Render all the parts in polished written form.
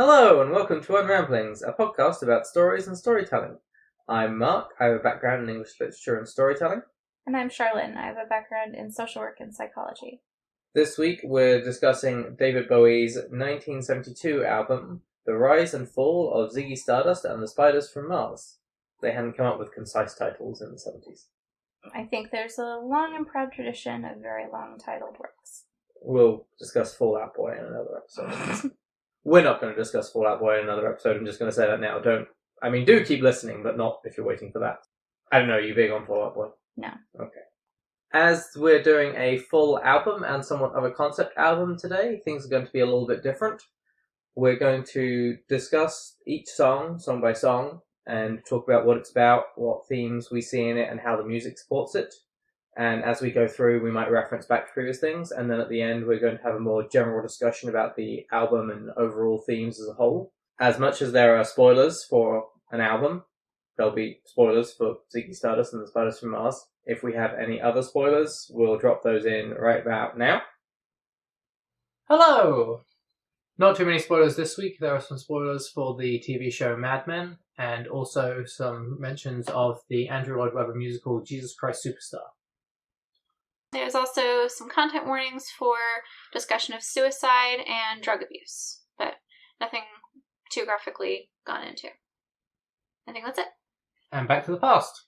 Hello and welcome to Unramblings, a podcast about stories and storytelling. I'm Mark, I have a background in English literature and storytelling. And I'm Charlyn, I have a background in social work and psychology. This week we're discussing David Bowie's 1972 album, The Rise and Fall of Ziggy Stardust and the Spiders from Mars. They hadn't come up with concise titles in the 70s. I think there's a long and proud tradition of very long titled works. We'll discuss Fall Out Boy in another episode. We're not going to discuss Fall Out Boy in another episode, I'm just going to say that now. Do keep listening, but not if you're waiting for that. I don't know, are you big on Fall Out Boy? No. Okay. As we're doing a full album and somewhat of a concept album today, things are going to be a little bit different. We're going to discuss each song by song, and talk about what it's about, what themes we see in it, and how the music supports it. And as we go through, we might reference back to previous things, and then at the end, we're going to have a more general discussion about the album and overall themes as a whole. As much as there are spoilers for an album, there'll be spoilers for Ziggy Stardust and the Spiders from Mars. If we have any other spoilers, we'll drop those in right about now. Hello! Not too many spoilers this week. There are some spoilers for the TV show Mad Men, and also some mentions of the Andrew Lloyd Webber musical Jesus Christ Superstar. There's also some content warnings for discussion of suicide and drug abuse, but nothing too graphically gone into. I think that's it. And back to the past.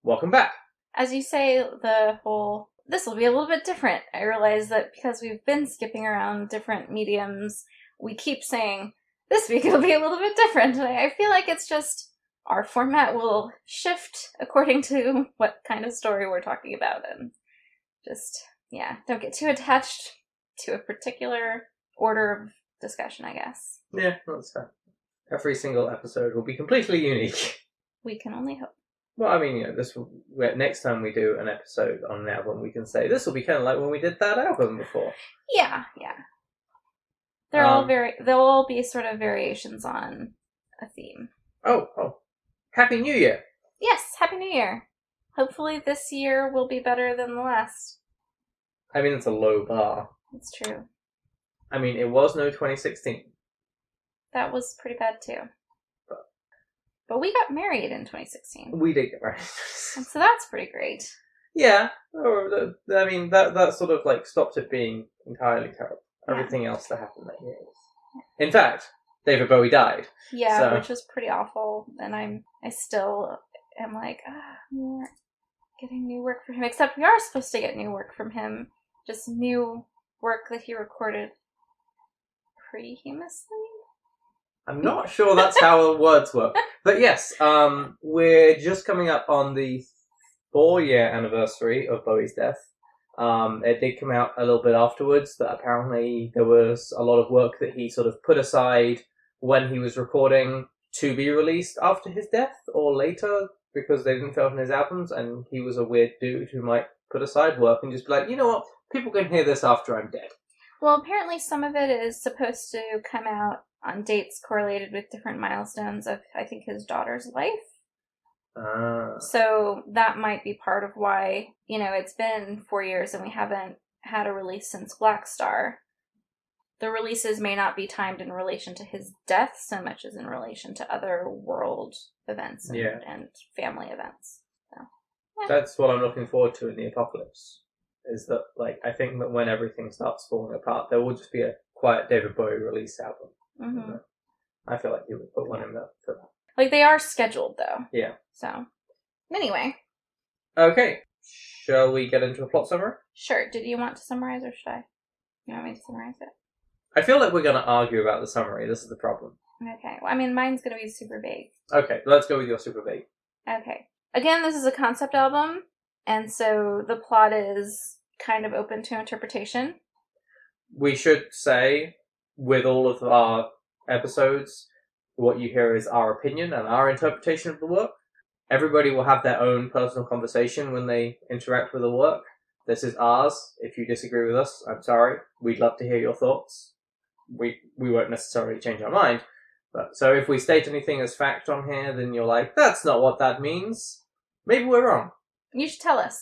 Welcome back. As you say, this will be a little bit different. I realize that because we've been skipping around different mediums, we keep saying, this week it'll be a little bit different. And I feel like it's just, our format will shift according to what kind of story we're talking about. And just, don't get too attached to a particular order of discussion, I guess. Yeah, that's fair. Every single episode will be completely unique. We can only hope. Well, next time we do an episode on an album, we can say, this will be kind of like when we did that album before. Yeah. They'll all be sort of variations on a theme. Oh. Happy New Year! Yes, Happy New Year! Hopefully this year will be better than the last. I mean, it's a low bar. It's true. I mean, it was no 2016. That was pretty bad too. But we got married in 2016. We did get married. And so that's pretty great. Yeah. I mean, that sort of like stopped it being entirely terrible. Everything else that happened that year was... In fact, David Bowie died. Yeah, which was pretty awful. And I still am like, we're getting new work from him. Except we are supposed to get new work from him. Just new work that he recorded prehumously? I'm not sure that's how the words work. But yes, we're just coming up on the 4-year anniversary of Bowie's death. It did come out a little bit afterwards that apparently there was a lot of work that he sort of put aside when he was recording to be released after his death or later because they didn't fit in his albums, and he was a weird dude who might put aside work and just be like, you know what, people can hear this after I'm dead. Well, apparently some of it is supposed to come out on dates correlated with different milestones of, I think, his daughter's life. So that might be part of why, it's been 4 years and we haven't had a release since Black Star. The releases may not be timed in relation to his death so much as in relation to other world events and family events. So, yeah. That's what I'm looking forward to in the apocalypse. Is that, I think that when everything starts falling apart, there will just be a quiet David Bowie release album. Mm-hmm. I feel like you would put one in there for that. They are scheduled, though. Yeah. So, anyway. Okay. Shall we get into a plot summary? Sure. Did you want to summarize, or should I? You want me to summarize it? I feel like we're going to argue about the summary. This is the problem. Okay. Well, mine's going to be super vague. Okay. Let's go with your super vague. Okay. Again, this is a concept album, and so the plot is kind of open to interpretation. We should say, with all of our episodes, what you hear is our opinion and our interpretation of the work. Everybody will have their own personal conversation when they interact with the work. This is ours. If you disagree with us, I'm sorry. We'd love to hear your thoughts. We won't necessarily change our mind. But so if we state anything as fact on here, then you're like, that's not what that means. Maybe we're wrong. You should tell us.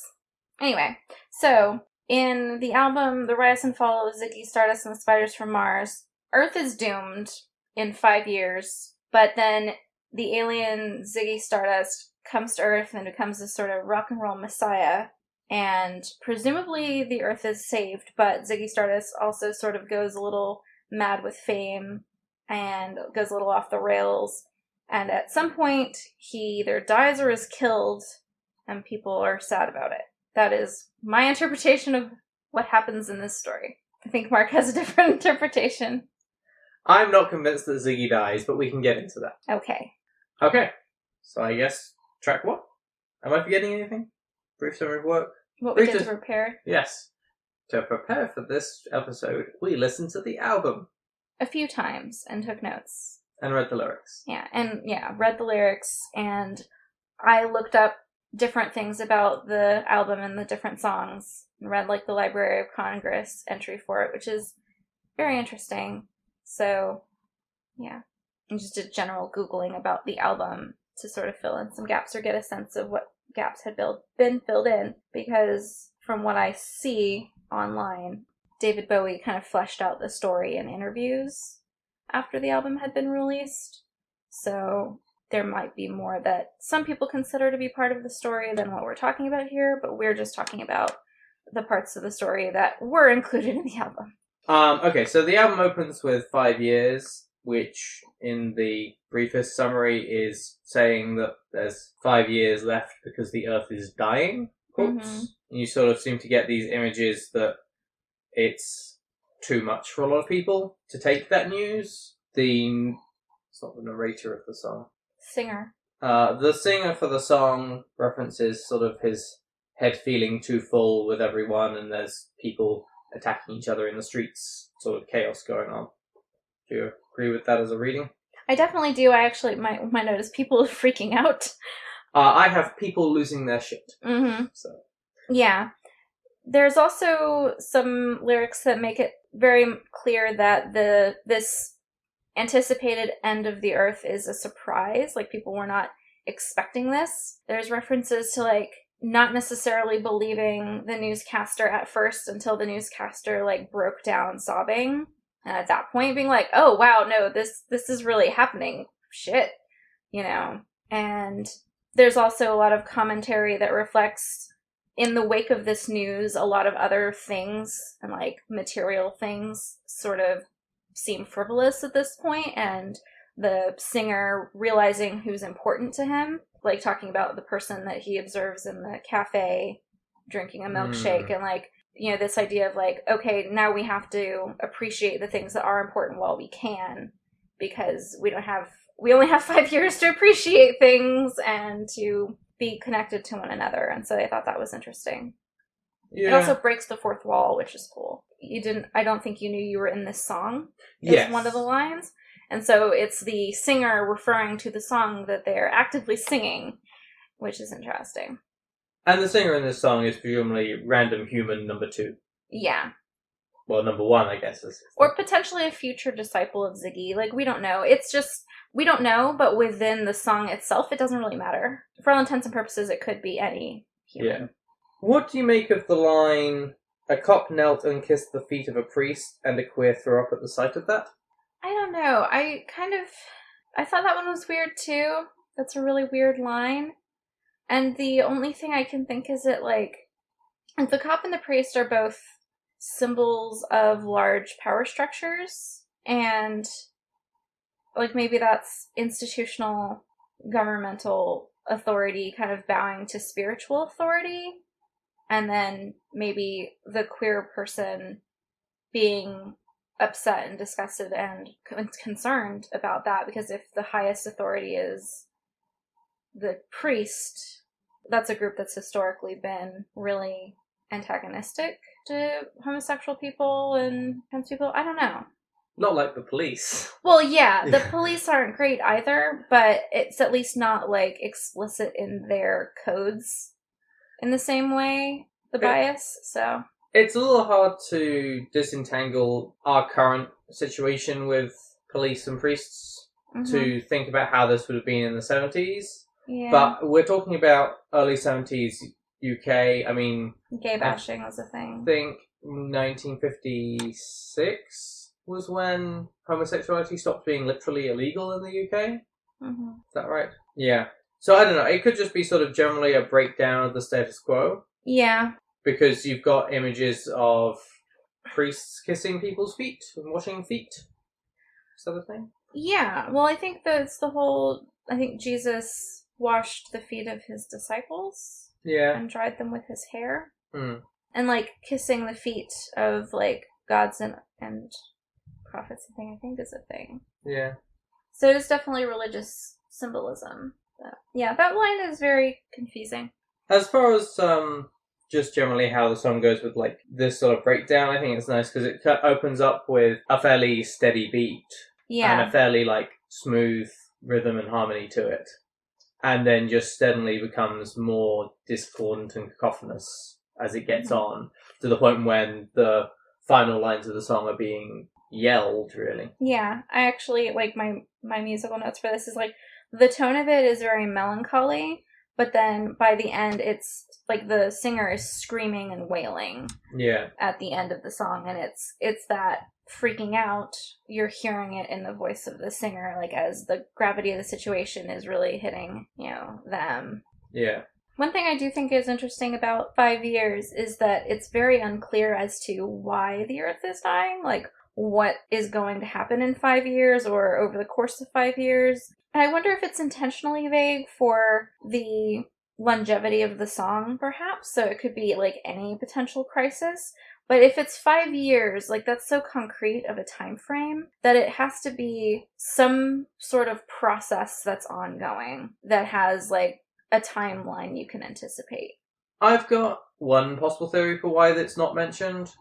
Anyway, so in the album The Rise and Fall of Ziggy Stardust and the Spiders from Mars, Earth is doomed in 5 years, but then the alien Ziggy Stardust comes to Earth and becomes this sort of rock and roll messiah, and presumably the Earth is saved, but Ziggy Stardust also sort of goes a little mad with fame and goes a little off the rails, and at some point he either dies or is killed, and people are sad about it. That is my interpretation of what happens in this story. I think Mark has a different interpretation. I'm not convinced that Ziggy dies, but we can get into that. Okay. Okay, so I guess track 1. Am I forgetting anything? Brief summary of work? What we did to prepare? Yes. To prepare for this episode, we listened to the album. A few times and took notes. And read the lyrics. Read the lyrics, and I looked up different things about the album and the different songs, and read like the Library of Congress entry for it, which is very interesting. So, yeah. And just did general Googling about the album to sort of fill in some gaps or get a sense of what gaps had been filled in, because from what I see online, David Bowie kind of fleshed out the story in interviews after the album had been released. So there might be more that some people consider to be part of the story than what we're talking about here, but we're just talking about the parts of the story that were included in the album. Okay, so the album opens with 5 years, which in the briefest summary is saying that there's 5 years left because the Earth is dying. And you sort of seem to get these images that it's too much for a lot of people to take that news. It's not the narrator of the song. Singer. The singer for the song references sort of his head feeling too full with everyone, and there's people attacking each other in the streets, sort of chaos going on. Do you agree with that as a reading? I definitely do. I actually might notice people freaking out. I have people losing their shit. So. Yeah. There's also some lyrics that make it very clear that this anticipated end of the Earth is a surprise. Like, people were not expecting this. There's references to, like, not necessarily believing the newscaster at first until the newscaster, like, broke down sobbing. And at that point being like, oh, wow, no, this is really happening. Shit. You know? And there's also a lot of commentary that reflects, in the wake of this news, a lot of other things and, like, material things sort of seem frivolous at this point, and the singer realizing who's important to him, like talking about the person that he observes in the cafe drinking a milkshake, and, like, you know, this idea of, like, okay, now we have to appreciate the things that are important while we can, because we only have 5 years to appreciate things and to be connected to one another. And so I thought that was interesting. Yeah. It also breaks the fourth wall, which is cool. I don't think you knew you were in this song. It's one of the lines. And so it's the singer referring to the song that they're actively singing, which is interesting. And the singer in this song is presumably Random Human number 2. Yeah. Well, number 1, I guess. Or potentially a future disciple of Ziggy. Like, we don't know. It's just, we don't know, but within the song itself, it doesn't really matter. For all intents and purposes, it could be any human. Yeah. What do you make of the line, a cop knelt and kissed the feet of a priest, and a queer threw up at the sight of that? I don't know. I thought that one was weird too. That's a really weird line. And the only thing I can think is that, like, the cop and the priest are both symbols of large power structures, and, like, maybe that's institutional governmental authority kind of bowing to spiritual authority, and then maybe the queer person being upset and disgusted and concerned about that, because if the highest authority is the priest, that's a group that's historically been really antagonistic to homosexual people and trans people. I don't know. Not like the police. Well, yeah, the police aren't great either, but it's at least not, like, explicit in their codes in the same way, the bias, so. It's a little hard to disentangle our current situation with police and priests to think about how this would have been in the 70s. Yeah. But we're talking about early 70s UK. I mean, gay bashing was a thing. I think 1956. was when homosexuality stopped being literally illegal in the UK. Mm-hmm. Is that right? Yeah. So I don't know. It could just be sort of generally a breakdown of the status quo. Yeah. Because you've got images of priests kissing people's feet and washing feet. Is that a thing? Yeah. Well, I think that's the whole... I think Jesus washed the feet of his disciples. Yeah. And dried them with his hair. Mm. And, like, kissing the feet of, like, gods and prophets and thing, I think is a thing. Yeah. So it's definitely religious symbolism. But, yeah, that line is very confusing. As far as just generally how the song goes with like this sort of breakdown, I think it's nice because it opens up with a fairly steady beat. Yeah. And a fairly like smooth rhythm and harmony to it. And then just steadily becomes more discordant and cacophonous as it gets on, to the point when the final lines of the song are being yelled, really. Yeah, I actually, like, my musical notes for this is, like, the tone of it is very melancholy, but then by the end, it's, like, the singer is screaming and wailing. Yeah. At the end of the song, and it's that freaking out, you're hearing it in the voice of the singer, like, as the gravity of the situation is really hitting, them. Yeah. One thing I do think is interesting about 5 years is that it's very unclear as to why the Earth is dying, like, what is going to happen in 5 years or over the course of 5 years. And I wonder if it's intentionally vague for the longevity of the song, perhaps, so it could be, like, any potential crisis. But if it's 5 years, like, that's so concrete of a time frame that it has to be some sort of process that's ongoing that has, like, a timeline you can anticipate. I've got one possible theory for why that's not mentioned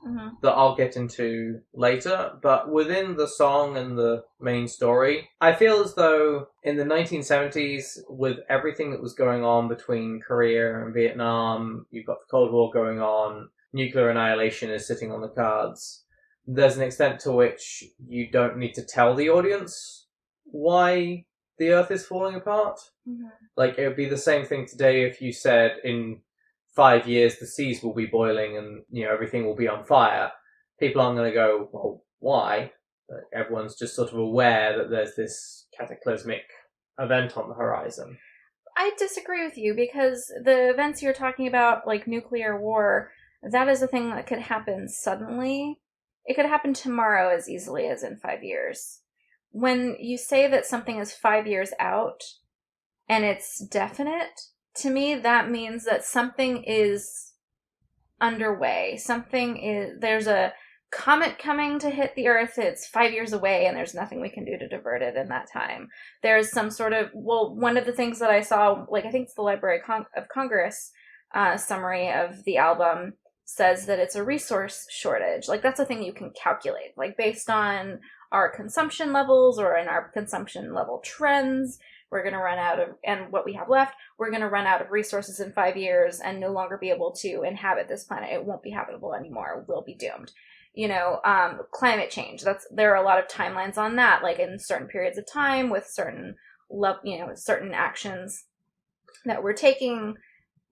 that I'll get into later, but within the song and the main story, I feel as though in the 1970s, with everything that was going on between Korea and Vietnam, you've got the Cold War going on, nuclear annihilation is sitting on the cards. There's an extent to which you don't need to tell the audience why the Earth is falling apart. Like, it would be the same thing today if you said in 5 years the seas will be boiling and, everything will be on fire. People aren't going to go, well, why? Everyone's just sort of aware that there's this cataclysmic event on the horizon. I disagree with you, because the events you're talking about, like nuclear war, that is a thing that could happen suddenly. It could happen tomorrow as easily as in 5 years. When you say that something is 5 years out and it's definite, to me that means that something is underway. There's a comet coming to hit the Earth, it's 5 years away, and there's nothing we can do to divert it in that time. There's some sort of, one of the things that I saw, like, I think it's the Library of Congress summary of the album, says that it's a resource shortage. Like, that's a thing you can calculate. Like, based on our consumption levels or in our consumption level trends, we're going to run out of, and what we have left, we're going to run out of resources in 5 years and no longer be able to inhabit this planet. It won't be habitable anymore. We'll be doomed. Climate change. There are a lot of timelines on that, like in certain periods of time with certain actions that we're taking.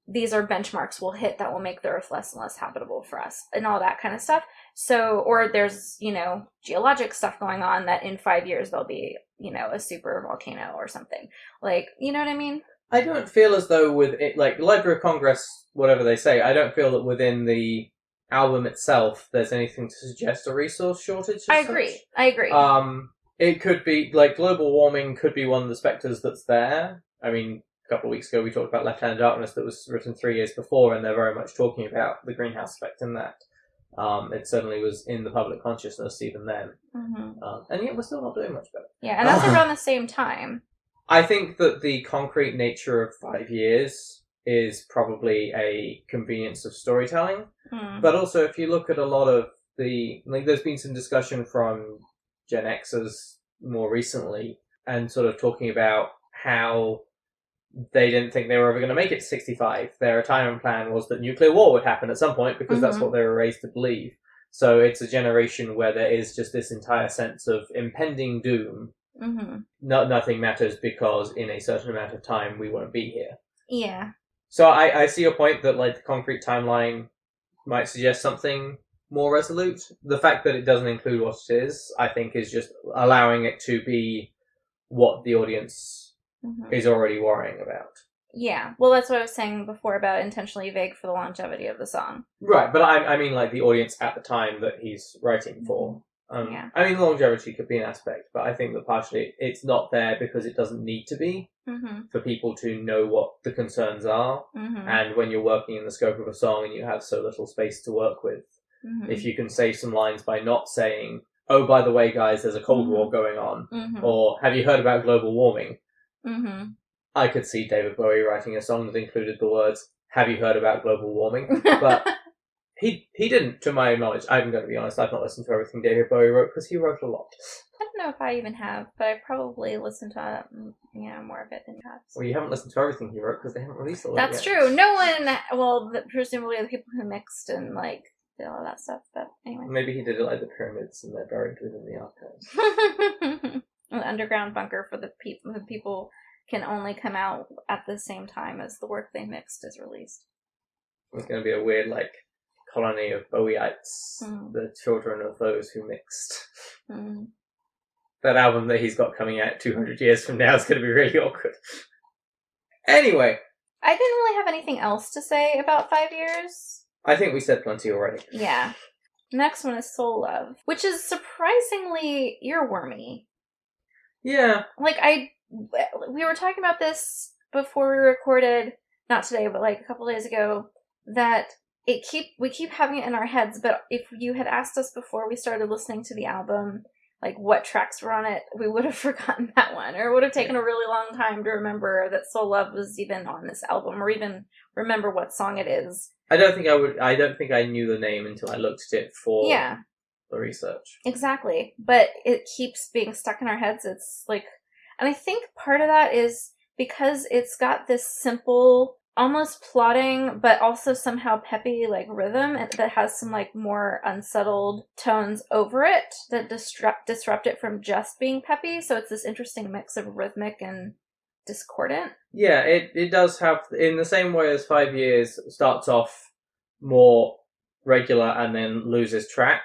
These are benchmarks we'll hit that will make the Earth less and less habitable for us and all that kind of stuff. So, or there's, geologic stuff going on that in 5 years there'll be, a super volcano or something. Like, you know what I mean? I don't feel as though with it, like, Library of Congress, whatever they say, I don't feel that within the album itself there's anything to suggest a resource shortage. I agree. It could be, like, global warming could be one of the spectres that's there. I mean, a couple of weeks ago we talked about Left Hand of Darkness that was written 3 years before, and they're very much talking about the greenhouse effect in that. It certainly was in the public consciousness even then. And yet we're still not doing much better. Yeah, and that's around the same time. I think that the concrete nature of 5 years is probably a convenience of storytelling. But also, if you look at a lot of there's been some discussion from Gen Xers more recently, and sort of talking about how they didn't think they were ever going to make it to 65. Their retirement plan was that nuclear war would happen at some point, because that's what they were raised to believe. So it's a generation where there is just this entire sense of impending doom. Nothing matters because in a certain amount of time we won't be here. Yeah. So I see your point that, like, the concrete timeline might suggest something more resolute. The fact that it doesn't include what it is, I think, is just allowing it to be what the audience is already worrying about. Yeah, well, that's what I was saying before about intentionally vague for the longevity of the song. Right, but I mean, like, the audience at the time that he's writing for. Yeah. I mean, longevity could be an aspect, but I think that partially it's not there because it doesn't need to be for people to know what the concerns are. And when you're working in the scope of a song and you have so little space to work with, if you can save some lines by not saying, oh, by the way, guys, there's a Cold War going on, or have you heard about global warming? I could see David Bowie writing a song that included the words, have you heard about global warming? But he didn't, to my knowledge. I'm going to be honest, I've not listened to everything David Bowie wrote, because he wrote a lot. I don't know if I even have, but I probably listened to more of it than you have. Well, you haven't listened to everything he wrote, because they haven't released a lot That's yet. true. No one, well, presumably the people who mixed and, like, did all that stuff, but anyway. Maybe he did it like the pyramids, and they're buried within the archives. An underground bunker for the people can only come out at the same time as the work they mixed is released. It's going to be a weird, like, colony of Bowie'ites, the children of those who mixed. That album that he's got coming out 200 years from now is going to be really awkward. Anyway. I didn't really have anything else to say about 5 years. I think we said plenty already. Yeah. Next one is Soul Love, which is surprisingly earwormy. Yeah. Like, we were talking about this before we recorded, not today, but like a couple days ago, that we keep having it in our heads, but if you had asked us before we started listening to the album, like what tracks were on it, we would have forgotten that one, or it would have taken a really long time to remember that Soul Love was even on this album, or even remember what song it is. I don't think I knew the name until I looked at it for the research. Exactly. But it keeps being stuck in our heads. It's like, and I think part of that is because it's got this simple, almost plodding, but also somehow peppy, like, rhythm that has some, like, more unsettled tones over it that disrupt it from just being peppy. So it's this interesting mix of rhythmic and discordant. Yeah, it does have, in the same way as 5 years starts off more regular and then loses track.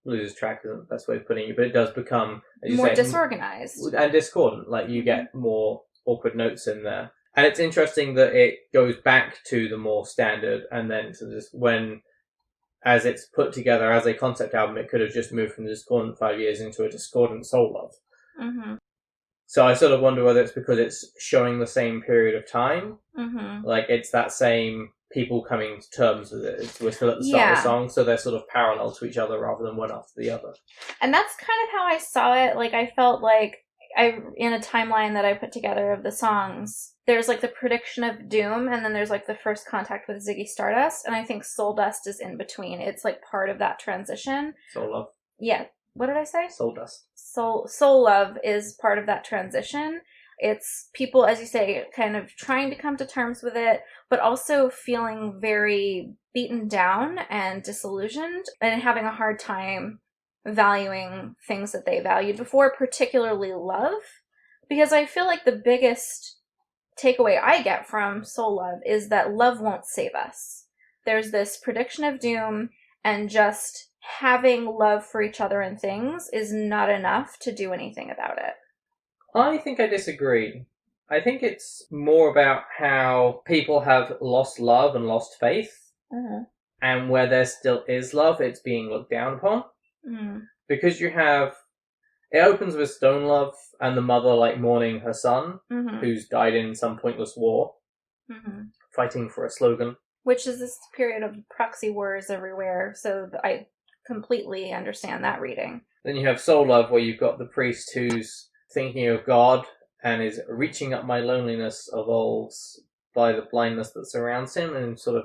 Loses track isn't the best way of putting it, but it does become, as you more say, disorganized and discordant. Like, you get more awkward notes in there. And it's interesting that it goes back to the more standard, and then to this, when, as it's put together as a concept album, it could have just moved from the discordant 5 years into a discordant Soul Love. So I sort of wonder whether it's because it's showing the same period of time. Like, it's that same people coming to terms with it. We're still at the start of the song, so they're sort of parallel to each other rather than one after the other. And that's kind of how I saw it. Like, I felt like in a timeline that I put together of the songs, there's like the prediction of doom, and then there's like the first contact with Ziggy Stardust, and I think Soul Dust is in between. It's like part of that transition. Soul Love. Yeah. What did I say? Soul Dust. Soul Love is part of that transition. It's people, as you say, kind of trying to come to terms with it, but also feeling very beaten down and disillusioned and having a hard time valuing things that they valued before, particularly love. Because I feel like the biggest takeaway I get from Soul Love is that love won't save us. There's this prediction of doom, and just having love for each other and things is not enough to do anything about it. I think I disagree. I think it's more about how people have lost love and lost faith, and where there still is love, it's being looked down upon. Because you have, it opens with Stone Love and the mother, like, mourning her son, who's died in some pointless war, fighting for a slogan. Which is this period of proxy wars everywhere, so I completely understand that reading. Then you have Soul Love, where you've got the priest who's thinking of God and is reaching up my loneliness of old by the blindness that surrounds him, and sort of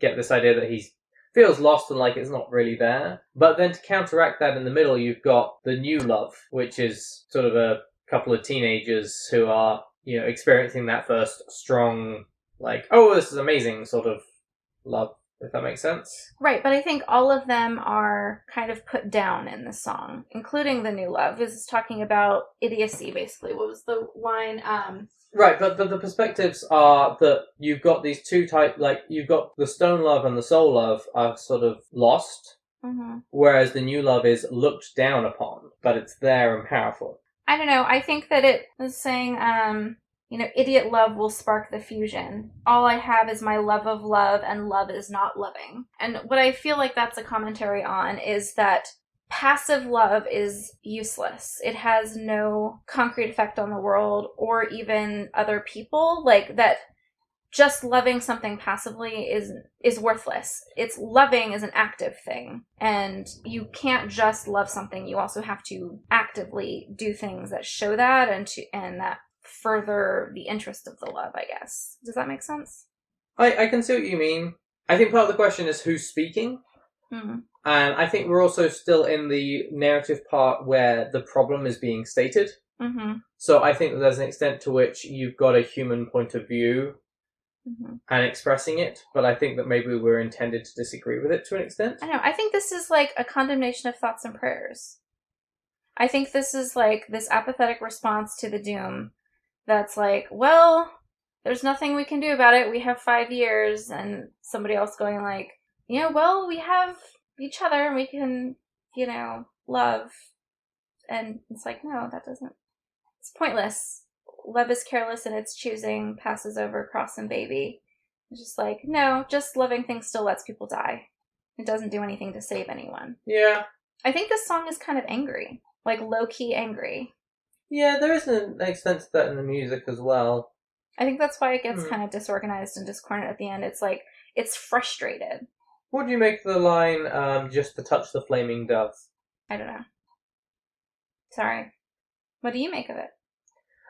get this idea that he feels lost and like it's not really there. But then to counteract that, in the middle you've got the new love, which is sort of a couple of teenagers who are, experiencing that first strong, like, oh, this is amazing sort of love if that makes sense. Right, but I think all of them are kind of put down in the song, including the new love. This is talking about idiocy, basically. What was the line? Right, but the perspectives are that you've got these two type, like, you've got the stone love and the soul love are sort of lost, whereas the new love is looked down upon, but it's there and powerful. I don't know, I think that it was saying, idiot love will spark the fusion. All I have is my love of love, and love is not loving. And what I feel like that's a commentary on is that passive love is useless. It has no concrete effect on the world or even other people. Like, that just loving something passively is worthless. It's loving is an active thing. And you can't just love something. You also have to actively do things that show that and that further the interest of the love, I guess. Does that make sense? I can see what you mean. I think part of the question is who's speaking. Mm-hmm. And I think we're also still in the narrative part where the problem is being stated. Mm-hmm. So I think that there's an extent to which you've got a human point of view and expressing it, but I think that maybe we're intended to disagree with it to an extent. I know. I think this is like a condemnation of thoughts and prayers. I think this is like this apathetic response to the doom that's like, well, there's nothing we can do about it. We have 5 years, and somebody else going like, well, we have each other and we can, love. And it's like, no, that doesn't, it's pointless. Love is careless and it's choosing, passes over, cross and baby. It's just like, no, just loving things still lets people die. It doesn't do anything to save anyone. Yeah. I think this song is kind of angry. Like, low-key angry. Yeah, there is an extent to that in the music as well. I think that's why it gets kind of disorganized and discordant at the end. It's like, it's frustrated. What do you make of the line, just to touch the flaming dove? I don't know. Sorry. What do you make of it?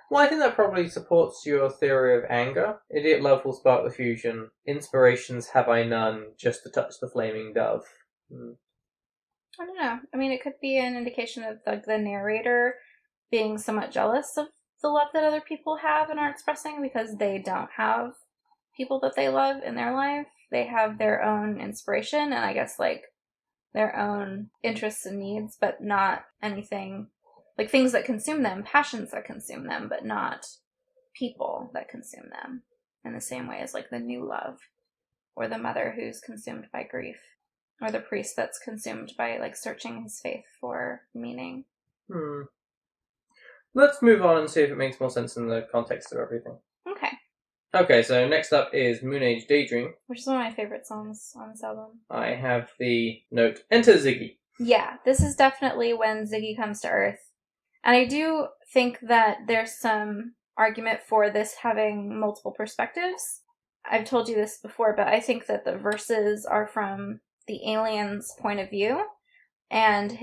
Well, I think that probably supports your theory of anger. Idiot love will spark the fusion. Inspirations have I none, just to touch the flaming dove. I don't know. I mean, it could be an indication of the narrator being somewhat jealous of the love that other people have and are expressing because they don't have people that they love in their life. They have their own inspiration and I guess like their own interests and needs, but not anything like things that consume them, passions that consume them, but not people that consume them in the same way as like the new love or the mother who's consumed by grief or the priest that's consumed by like searching his faith for meaning. Let's move on and see if it makes more sense in the context of everything. Okay, so next up is Moon Age Daydream, which is one of my favorite songs on this album. I have the note, Enter Ziggy. Yeah, this is definitely when Ziggy comes to Earth. And I do think that there's some argument for this having multiple perspectives. I've told you this before, but I think that the verses are from the alien's point of view, and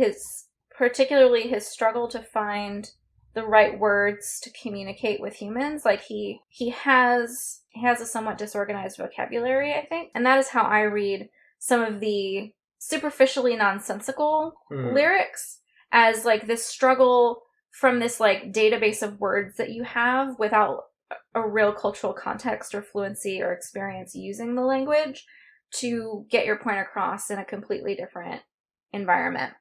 particularly his struggle to find the right words to communicate with humans. Like he has a somewhat disorganized vocabulary, I think. And that is how I read some of the superficially nonsensical lyrics as like this struggle from this like database of words that you have without a real cultural context or fluency or experience using the language to get your point across in a completely different environment.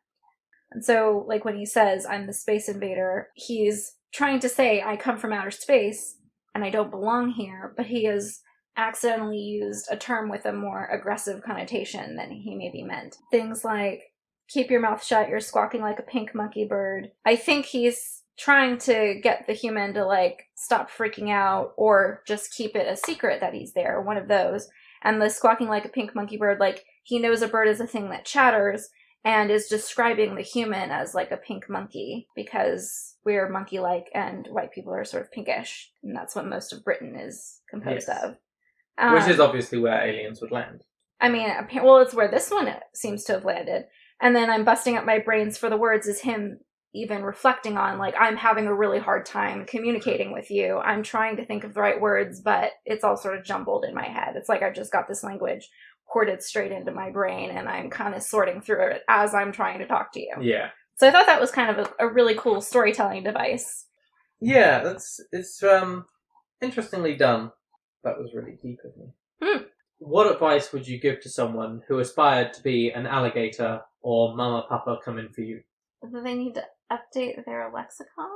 And so, like, when he says, I'm the space invader, he's trying to say, I come from outer space, and I don't belong here, but he has accidentally used a term with a more aggressive connotation than he maybe meant. Things like, keep your mouth shut, you're squawking like a pink monkey bird. I think he's trying to get the human to, like, stop freaking out, or just keep it a secret that he's there, one of those. And the squawking like a pink monkey bird, like, he knows a bird is a thing that chatters, and is describing the human as like a pink monkey because we're monkey-like and white people are sort of pinkish. And that's what most of Britain is composed of. Which is obviously where aliens would land. I mean, well, it's where this one seems to have landed. And then I'm busting up my brains for the words is him even reflecting on, like, I'm having a really hard time communicating with you. I'm trying to think of the right words, but it's all sort of jumbled in my head. It's like I've just got this language ported straight into my brain, and I'm kind of sorting through it as I'm trying to talk to you. Yeah. So I thought that was kind of a really cool storytelling device. Yeah, it's interestingly done. That was really deep of me. what advice would you give to someone who aspired to be an alligator or Mama Papa coming for you? Do they need to update their lexicon?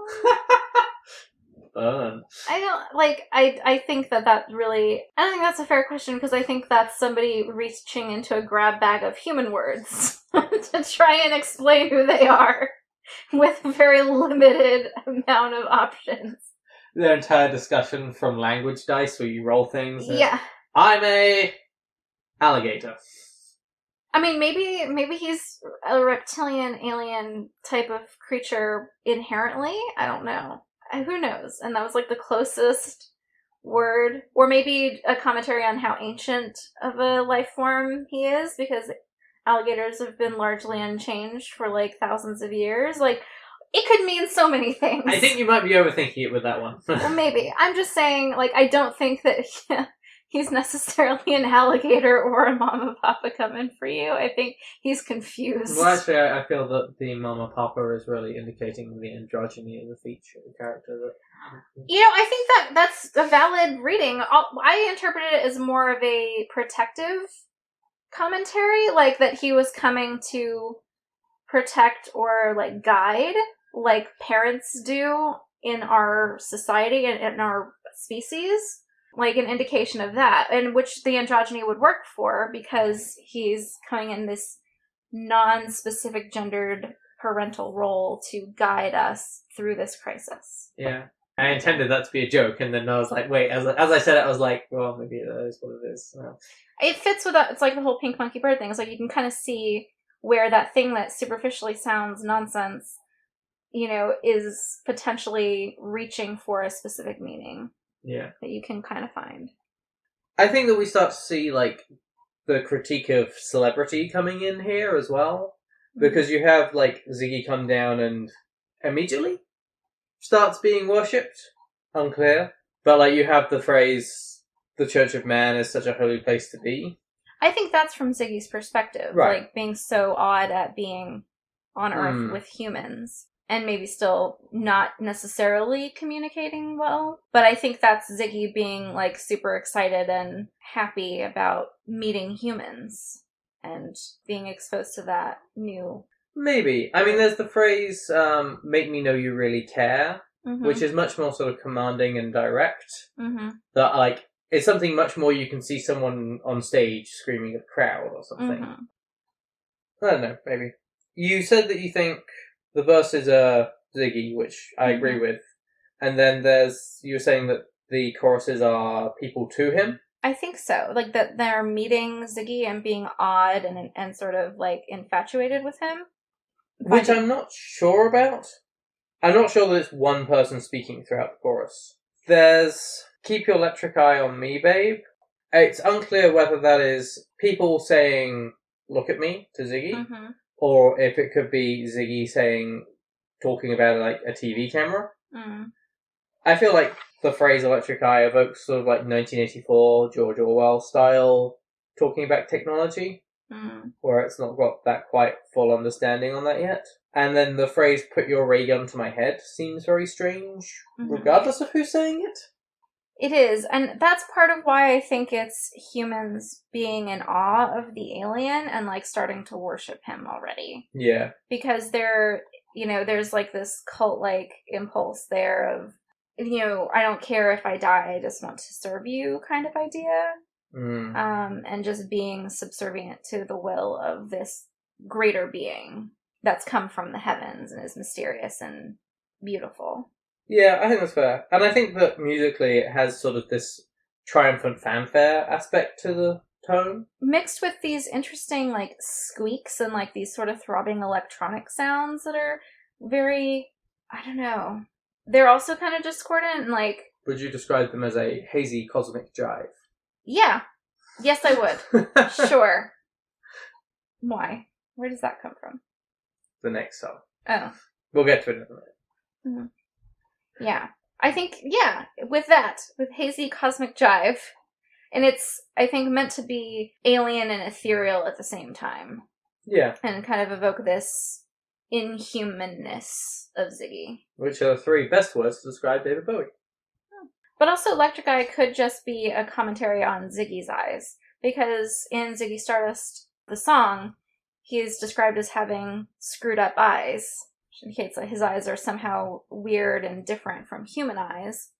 Burn. I don't, I think that really, I don't think that's a fair question, because I think that's somebody reaching into a grab bag of human words to try and explain who they are with a very limited amount of options. Their entire discussion from language dice where you roll things. Yeah. I'm a alligator. I mean, maybe he's a reptilian alien type of creature inherently. I don't know. Who knows? And that was like the closest word. Or maybe a commentary on how ancient of a life form he is, because alligators have been largely unchanged for like thousands of years. Like, it could mean so many things. I think you might be overthinking it with that one. Well, maybe. I'm just saying, like, I don't think that he's necessarily an alligator or a Mama Papa coming for you. I think he's confused. Well, actually, I feel that the Mama Papa is really indicating the androgyny of the feature, the character. I think that's a valid reading. I interpreted it as more of a protective commentary, like that he was coming to protect or, like, guide, like parents do in our society and in our species. Like, an indication of that, and which the androgyny would work for, because he's coming in this non-specific gendered parental role to guide us through this crisis. Yeah. I intended that to be a joke, and then I was like, wait, as I said it, I was like, well, maybe that is what it is. It fits with that. It's like the whole pink monkey bird thing. It's like you can kind of see where that thing that superficially sounds nonsense, is potentially reaching for a specific meaning. Yeah. That you can kind of find. I think that we start to see, like, the critique of celebrity coming in here as well. Because you have, like, Ziggy come down and immediately starts being worshipped. Unclear. But, like, you have the phrase, the Church of Man is such a holy place to be. I think that's from Ziggy's perspective. Right. Like, being so awed at being on Earth with humans. And maybe still not necessarily communicating well. But I think that's Ziggy being, like, super excited and happy about meeting humans. And being exposed to that new... Maybe. I mean, there's the phrase, make me know you really care. Which is much more sort of commanding and direct. That, like, it's something much more you can see someone on stage screaming at the crowd or something. I don't know, maybe. You said that you think the verses are Ziggy, which I agree with. And then you were saying that the choruses are people to him? I think so. Like, that they're meeting Ziggy and being awed and sort of, like, infatuated with him. Which I'm not sure about. I'm not sure that it's one person speaking throughout the chorus. There's Keep Your Electric Eye on Me, Babe. It's unclear whether that is people saying, look at me, to Ziggy. Or if it could be Ziggy talking about, like, a TV camera. I feel like the phrase electric eye evokes sort of like 1984 George Orwell style talking about technology, where it's not got that quite full understanding on that yet. And then the phrase put your ray gun to my head seems very strange, regardless of who's saying it. It is, and that's part of why I think it's humans being in awe of the alien and, like, starting to worship him already. Yeah. Because there's, like, this cult-like impulse there of, I don't care if I die, I just want to serve you kind of idea. And just being subservient to the will of this greater being that's come from the heavens and is mysterious and beautiful. Yeah, I think that's fair. And I think that musically it has sort of this triumphant fanfare aspect to the tone. Mixed with these interesting, like, squeaks and, like, these sort of throbbing electronic sounds that are very, I don't know. They're also kind of discordant and, like... Would you describe them as a hazy cosmic jive? Yeah. Yes, I would. Sure. Why? Where does that come from? The next song. Oh. We'll get to it in a minute. Yeah. I think, with hazy cosmic jive. And it's, I think, meant to be alien and ethereal at the same time. Yeah. And kind of evoke this inhumanness of Ziggy. Which are the three best words to describe David Bowie. But also Electric Eye could just be a commentary on Ziggy's eyes. because in Ziggy Stardust, the song, he is described as having screwed up eyes, which indicates that his eyes are somehow weird and different from human eyes,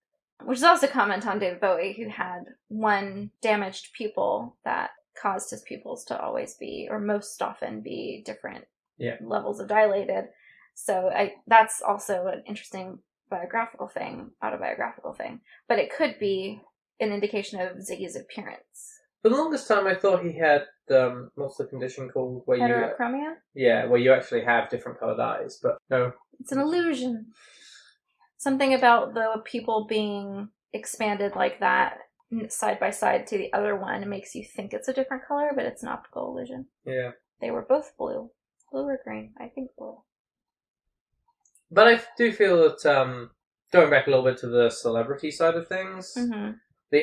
which is also a comment on David Bowie, who had one damaged pupil that caused his pupils to always be, or most often be, different levels of dilated. So that's also an interesting autobiographical thing. But it could be an indication of Ziggy's appearance. For the longest time, I thought he had, what's the condition called? Where Heterochromia? Where you actually have different coloured eyes, but no. It's an illusion. Something about the pupil being expanded like that, side by side to the other one, makes you think it's a different color, but it's an optical illusion. Yeah. They were both blue. Blue or green? I think blue. But I do feel that, going back a little bit to the celebrity side of things,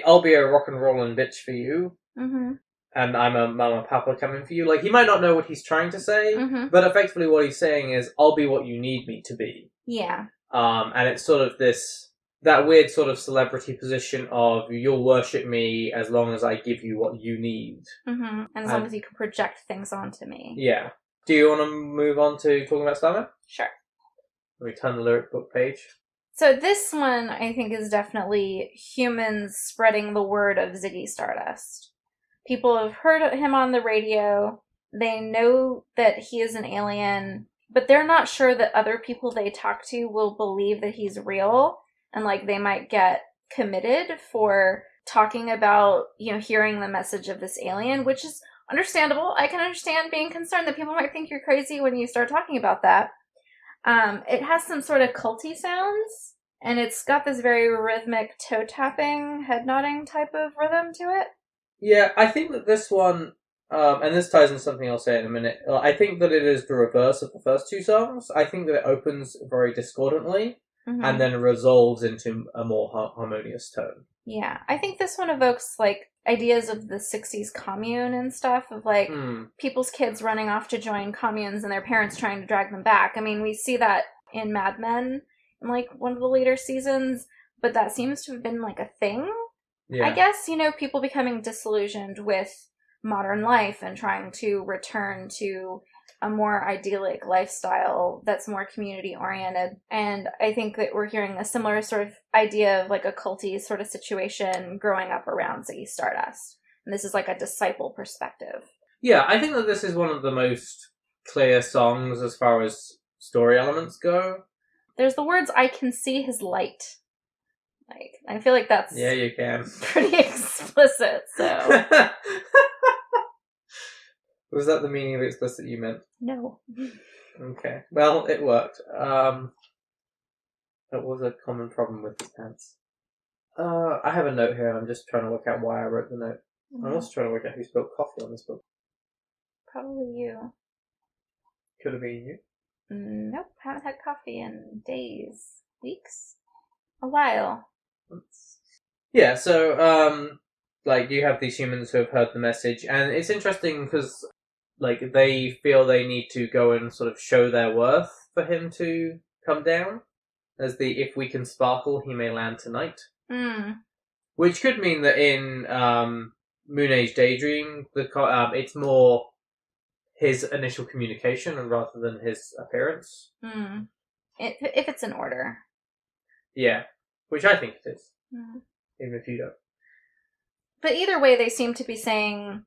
I'll be a rock and rollin' bitch for you, and I'm a mama papa coming for you. Like, he might not know what he's trying to say, but effectively what he's saying is, I'll be what you need me to be. Yeah. And it's sort of that weird sort of celebrity position of, you'll worship me as long as I give you what you need. And as long as you can project things onto me. Yeah. Do you want to move on to talking about Starman? Sure. Let me turn the lyric book page. So this one, I think, is definitely humans spreading the word of Ziggy Stardust. People have heard him on the radio. They know that he is an alien, but they're not sure that other people they talk to will believe that he's real. And, like, they might get committed for talking about, hearing the message of this alien, which is understandable. I can understand being concerned that people might think you're crazy when you start talking about that. It has some sort of culty sounds, and it's got this very rhythmic toe-tapping, head-nodding type of rhythm to it. Yeah, I think that this one, and this ties into something I'll say in a minute, I think that it is the reverse of the first two songs. I think that it opens very discordantly, and then resolves into a more harmonious tone. Yeah, I think this one evokes, like, ideas of the 60s commune and stuff, of, like, people's kids running off to join communes and their parents trying to drag them back. I mean, we see that in Mad Men in, like, one of the later seasons, but that seems to have been, like, a thing. Yeah. I guess, people becoming disillusioned with modern life and trying to return to a more idyllic lifestyle that's more community-oriented. And I think that we're hearing a similar sort of idea of, like, a culty sort of situation growing up around Ziggy Stardust. And this is like a disciple perspective. Yeah, I think that this is one of the most clear songs as far as story elements go. There's the words, "I can see his light." Like, I feel like that's... Yeah, you can. Pretty explicit, so... Was that the meaning of explicit you meant? No. Okay. Well, it worked. That was a common problem with his pants. I have a note here and I'm just trying to work out why I wrote the note. I'm also trying to work out who spilled coffee on this book. Probably you. Could have been you. Nope, haven't had coffee in days. Weeks? A while. Yeah, so, like, you have these humans who have heard the message, and it's interesting because, like, they feel they need to go and sort of show their worth for him to come down. As the, if we can sparkle, he may land tonight. Which could mean that in Moon Age Daydream, it's more his initial communication rather than his appearance. If it's in order. Yeah, which I think it is. Even if you don't. But either way, they seem to be saying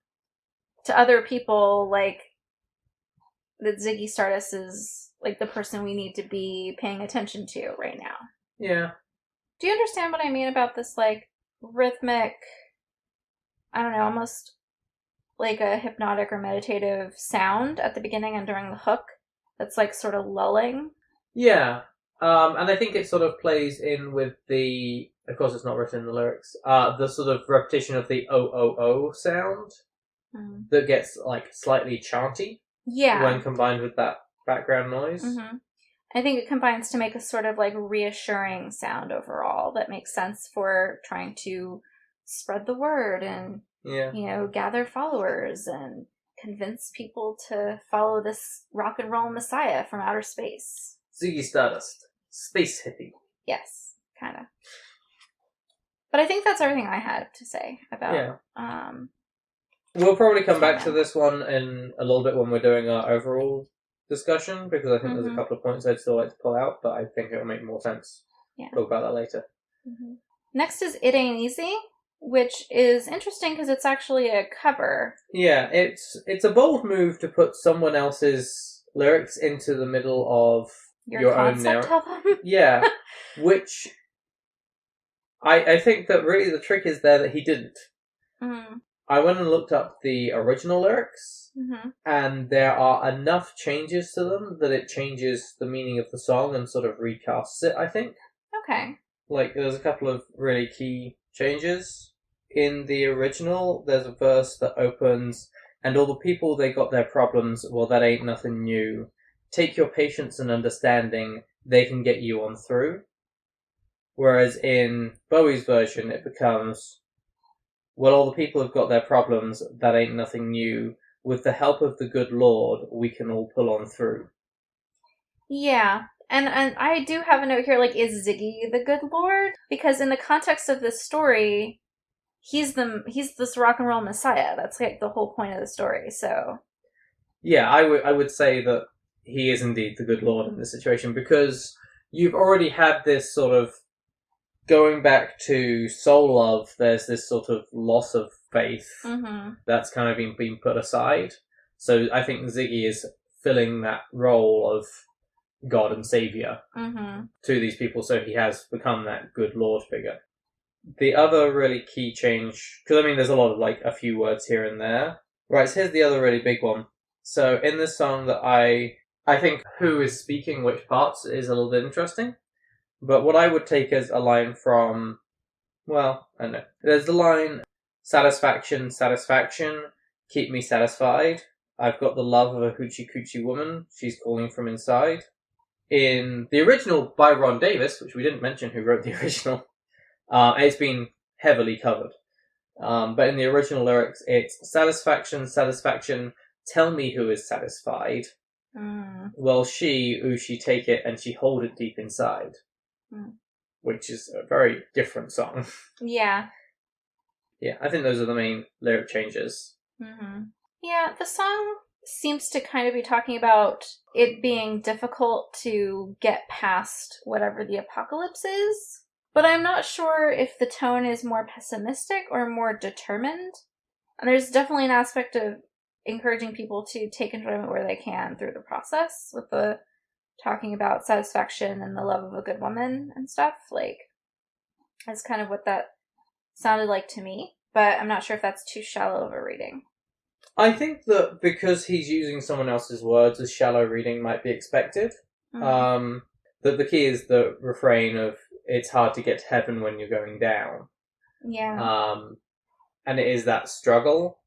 to other people, like, that Ziggy Stardust is, like, the person we need to be paying attention to right now. Yeah. Do you understand what I mean about this, like, rhythmic, I don't know, almost like a hypnotic or meditative sound at the beginning and during the hook that's, like, sort of lulling? Yeah. And I think it sort of plays in with the, of course it's not written in the lyrics, the sort of repetition of the O-O-O sound that gets, like, slightly chanty. Yeah. When combined with that background noise. I think it combines to make a sort of, like, reassuring sound overall that makes sense for trying to spread the word and, gather followers and convince people to follow this rock and roll messiah from outer space. Ziggy Stardust. Space hippie. Yes, kind of. But I think that's everything I had to say about We'll probably come back to this one in a little bit when we're doing our overall discussion, because I think there's a couple of points I'd still like to pull out, but I think it'll make more sense. Yeah. Talk about that later. Next is It Ain't Easy, which is interesting because it's actually a cover. Yeah, it's a bold move to put someone else's lyrics into the middle of your own narrative. Album? Yeah, which I think that really the trick is there that he didn't. I went and looked up the original lyrics, and there are enough changes to them that it changes the meaning of the song and sort of recasts it, I think. Okay. Like, there's a couple of really key changes. In the original, there's a verse that opens, and all the people they got their problems, well, that ain't nothing new. Take your patience and understanding, they can get you on through. Whereas in Bowie's version, it becomes, well, all the people have got their problems, that ain't nothing new. With the help of the good Lord, we can all pull on through. Yeah. And I do have a note here, like, is Ziggy the good Lord? Because in the context of this story, he's this rock and roll messiah. That's like the whole point of the story, so. Yeah, I would say that he is indeed the good Lord in this situation, because you've already had this sort of, going back to soul love, there's this sort of loss of faith that's kind of been put aside. So I think Ziggy is filling that role of God and Saviour to these people, so he has become that good Lord figure. The other really key change, because I mean there's a lot of like a few words here and there. Right, so here's the other really big one. So in this song that I think who is speaking which parts is a little bit interesting. But what I would take as a line from, well, I don't know. There's the line, satisfaction, satisfaction, keep me satisfied. I've got the love of a hoochie coochie woman. She's calling from inside. In the original by Ron Davis, which we didn't mention who wrote the original, it's been heavily covered. But in the original lyrics, it's satisfaction, satisfaction, tell me who is satisfied. Well, she take it and she hold it deep inside. Which is a very different song. Yeah. Yeah, I think those are the main lyric changes. Yeah, the song seems to kind of be talking about it being difficult to get past whatever the apocalypse is. But I'm not sure if the tone is more pessimistic or more determined. And there's definitely an aspect of encouraging people to take enjoyment where they can through the process, with the talking about satisfaction and the love of a good woman and stuff. Like, that's kind of what that sounded like to me. But I'm not sure if that's too shallow of a reading. I think that because he's using someone else's words, a shallow reading might be expected. That the key is the refrain of, it's hard to get to heaven when you're going down. Yeah. And it is that struggle.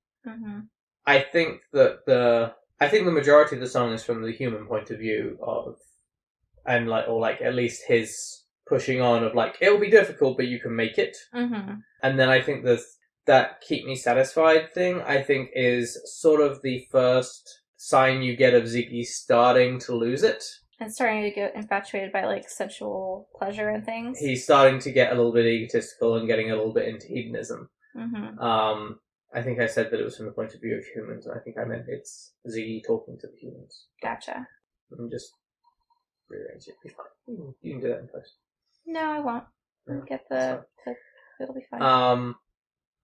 I think that the majority of the song is from the human point of view of, and like, or like at least his pushing on of like, it'll be difficult, but you can make it. And then I think that keep me satisfied thing, I think, is sort of the first sign you get of Ziggy starting to lose it. And starting to get infatuated by like sensual pleasure and things. He's starting to get a little bit egotistical and getting a little bit into hedonism. I think I said that it was from the point of view of humans, and I think I meant it's Ziggy talking to the humans. Gotcha. Let me just rearrange it. It'll be fine. You can do that in post. No, I won't. I'll get it'll be fine.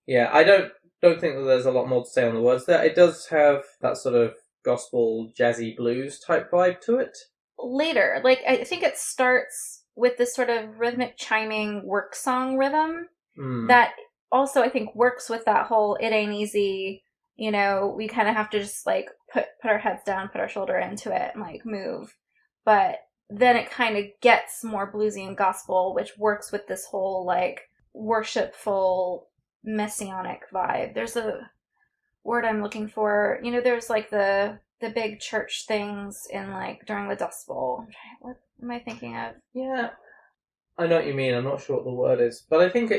Yeah, I don't think that there's a lot more to say on the words there. It does have that sort of gospel, jazzy blues type vibe to it. Later, like, I think it starts with this sort of rhythmic chiming work song rhythm that also I think works with that whole it ain't easy, you know, we kind of have to just like put our heads down, put our shoulder into it and like move. But then it kind of gets more bluesy and gospel, which works with this whole like worshipful messianic vibe. There's a word I'm looking for. You know, there's like the big church things in like during the Dust Bowl. What am I thinking of? Yeah, I know what you mean. I'm not sure what the word is, but I think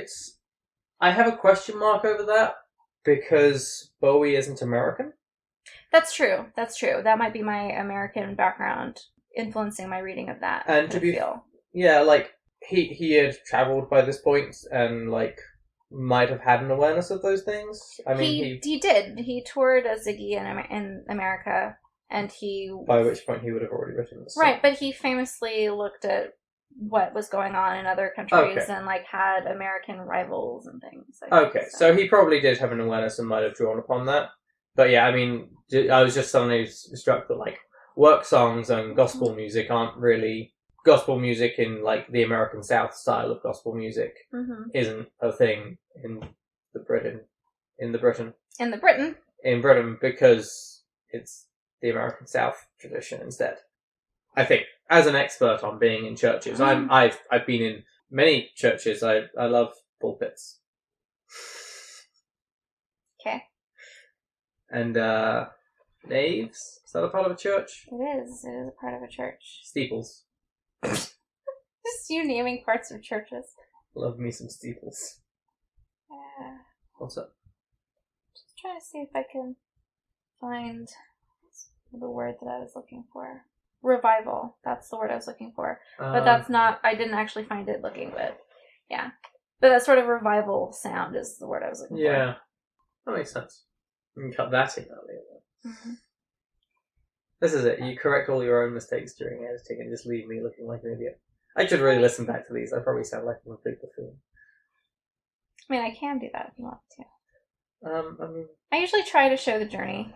I have a question mark over that because Bowie isn't American. That's true. That might be my American background influencing my reading of that. And to be, yeah, like he had traveled by this point, and like might have had an awareness of those things. I mean, he did. He toured as Ziggy in America, and by which point he would have already written the song. Right, but he famously looked at what was going on in other countries and had American rivals and things. So he probably did have an awareness and might have drawn upon that. But yeah, I mean, I was just suddenly struck that work songs and gospel music aren't really gospel music in the American South style of gospel music isn't a thing in Britain because it's the American South tradition instead. I think, as an expert on being in churches, I've been in many churches. I love pulpits. Okay. And naves, is that a part of a church? It is a part of a church. Steeples. Just you naming parts of churches. Love me some steeples. Yeah. What's up? Just trying to see if I can find the word that I was looking for. Revival. That's the word I was looking for. But that's not, I didn't actually find it looking, but yeah. But that sort of revival sound is the word I was looking for. Yeah. That makes sense. You can cut that in earlier. Mm-hmm. This is it. You correct all your own mistakes during editing and just leave me looking like an idiot. I should really listen back to these. I probably sound like a complete buffoon. I mean, I can do that if you want to. I I usually try to show the journey.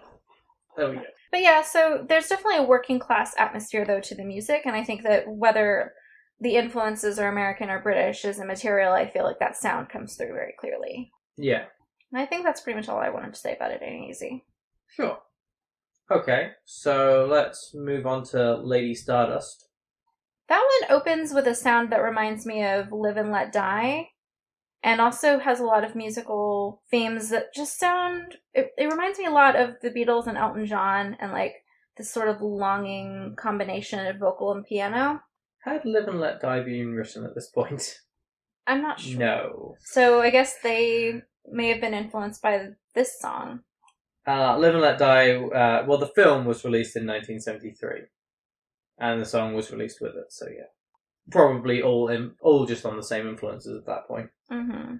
There we go. But yeah, so there's definitely a working class atmosphere, though, to the music, and I think that whether the influences are American or British is immaterial. I feel like that sound comes through very clearly. Yeah. And I think that's pretty much all I wanted to say about it, Ain't Easy. Sure. Okay, so let's move on to Lady Stardust. That one opens with a sound that reminds me of Live and Let Die, and also has a lot of musical themes that just sound... It reminds me a lot of the Beatles and Elton John, and this sort of longing combination of vocal and piano. Had Live and Let Die been written at this point? I'm not sure. No. So I guess they may have been influenced by this song. Live and Let Die, the film was released in 1973. And the song was released with it, so yeah. Probably all just on the same influences at that point. Mm-hmm.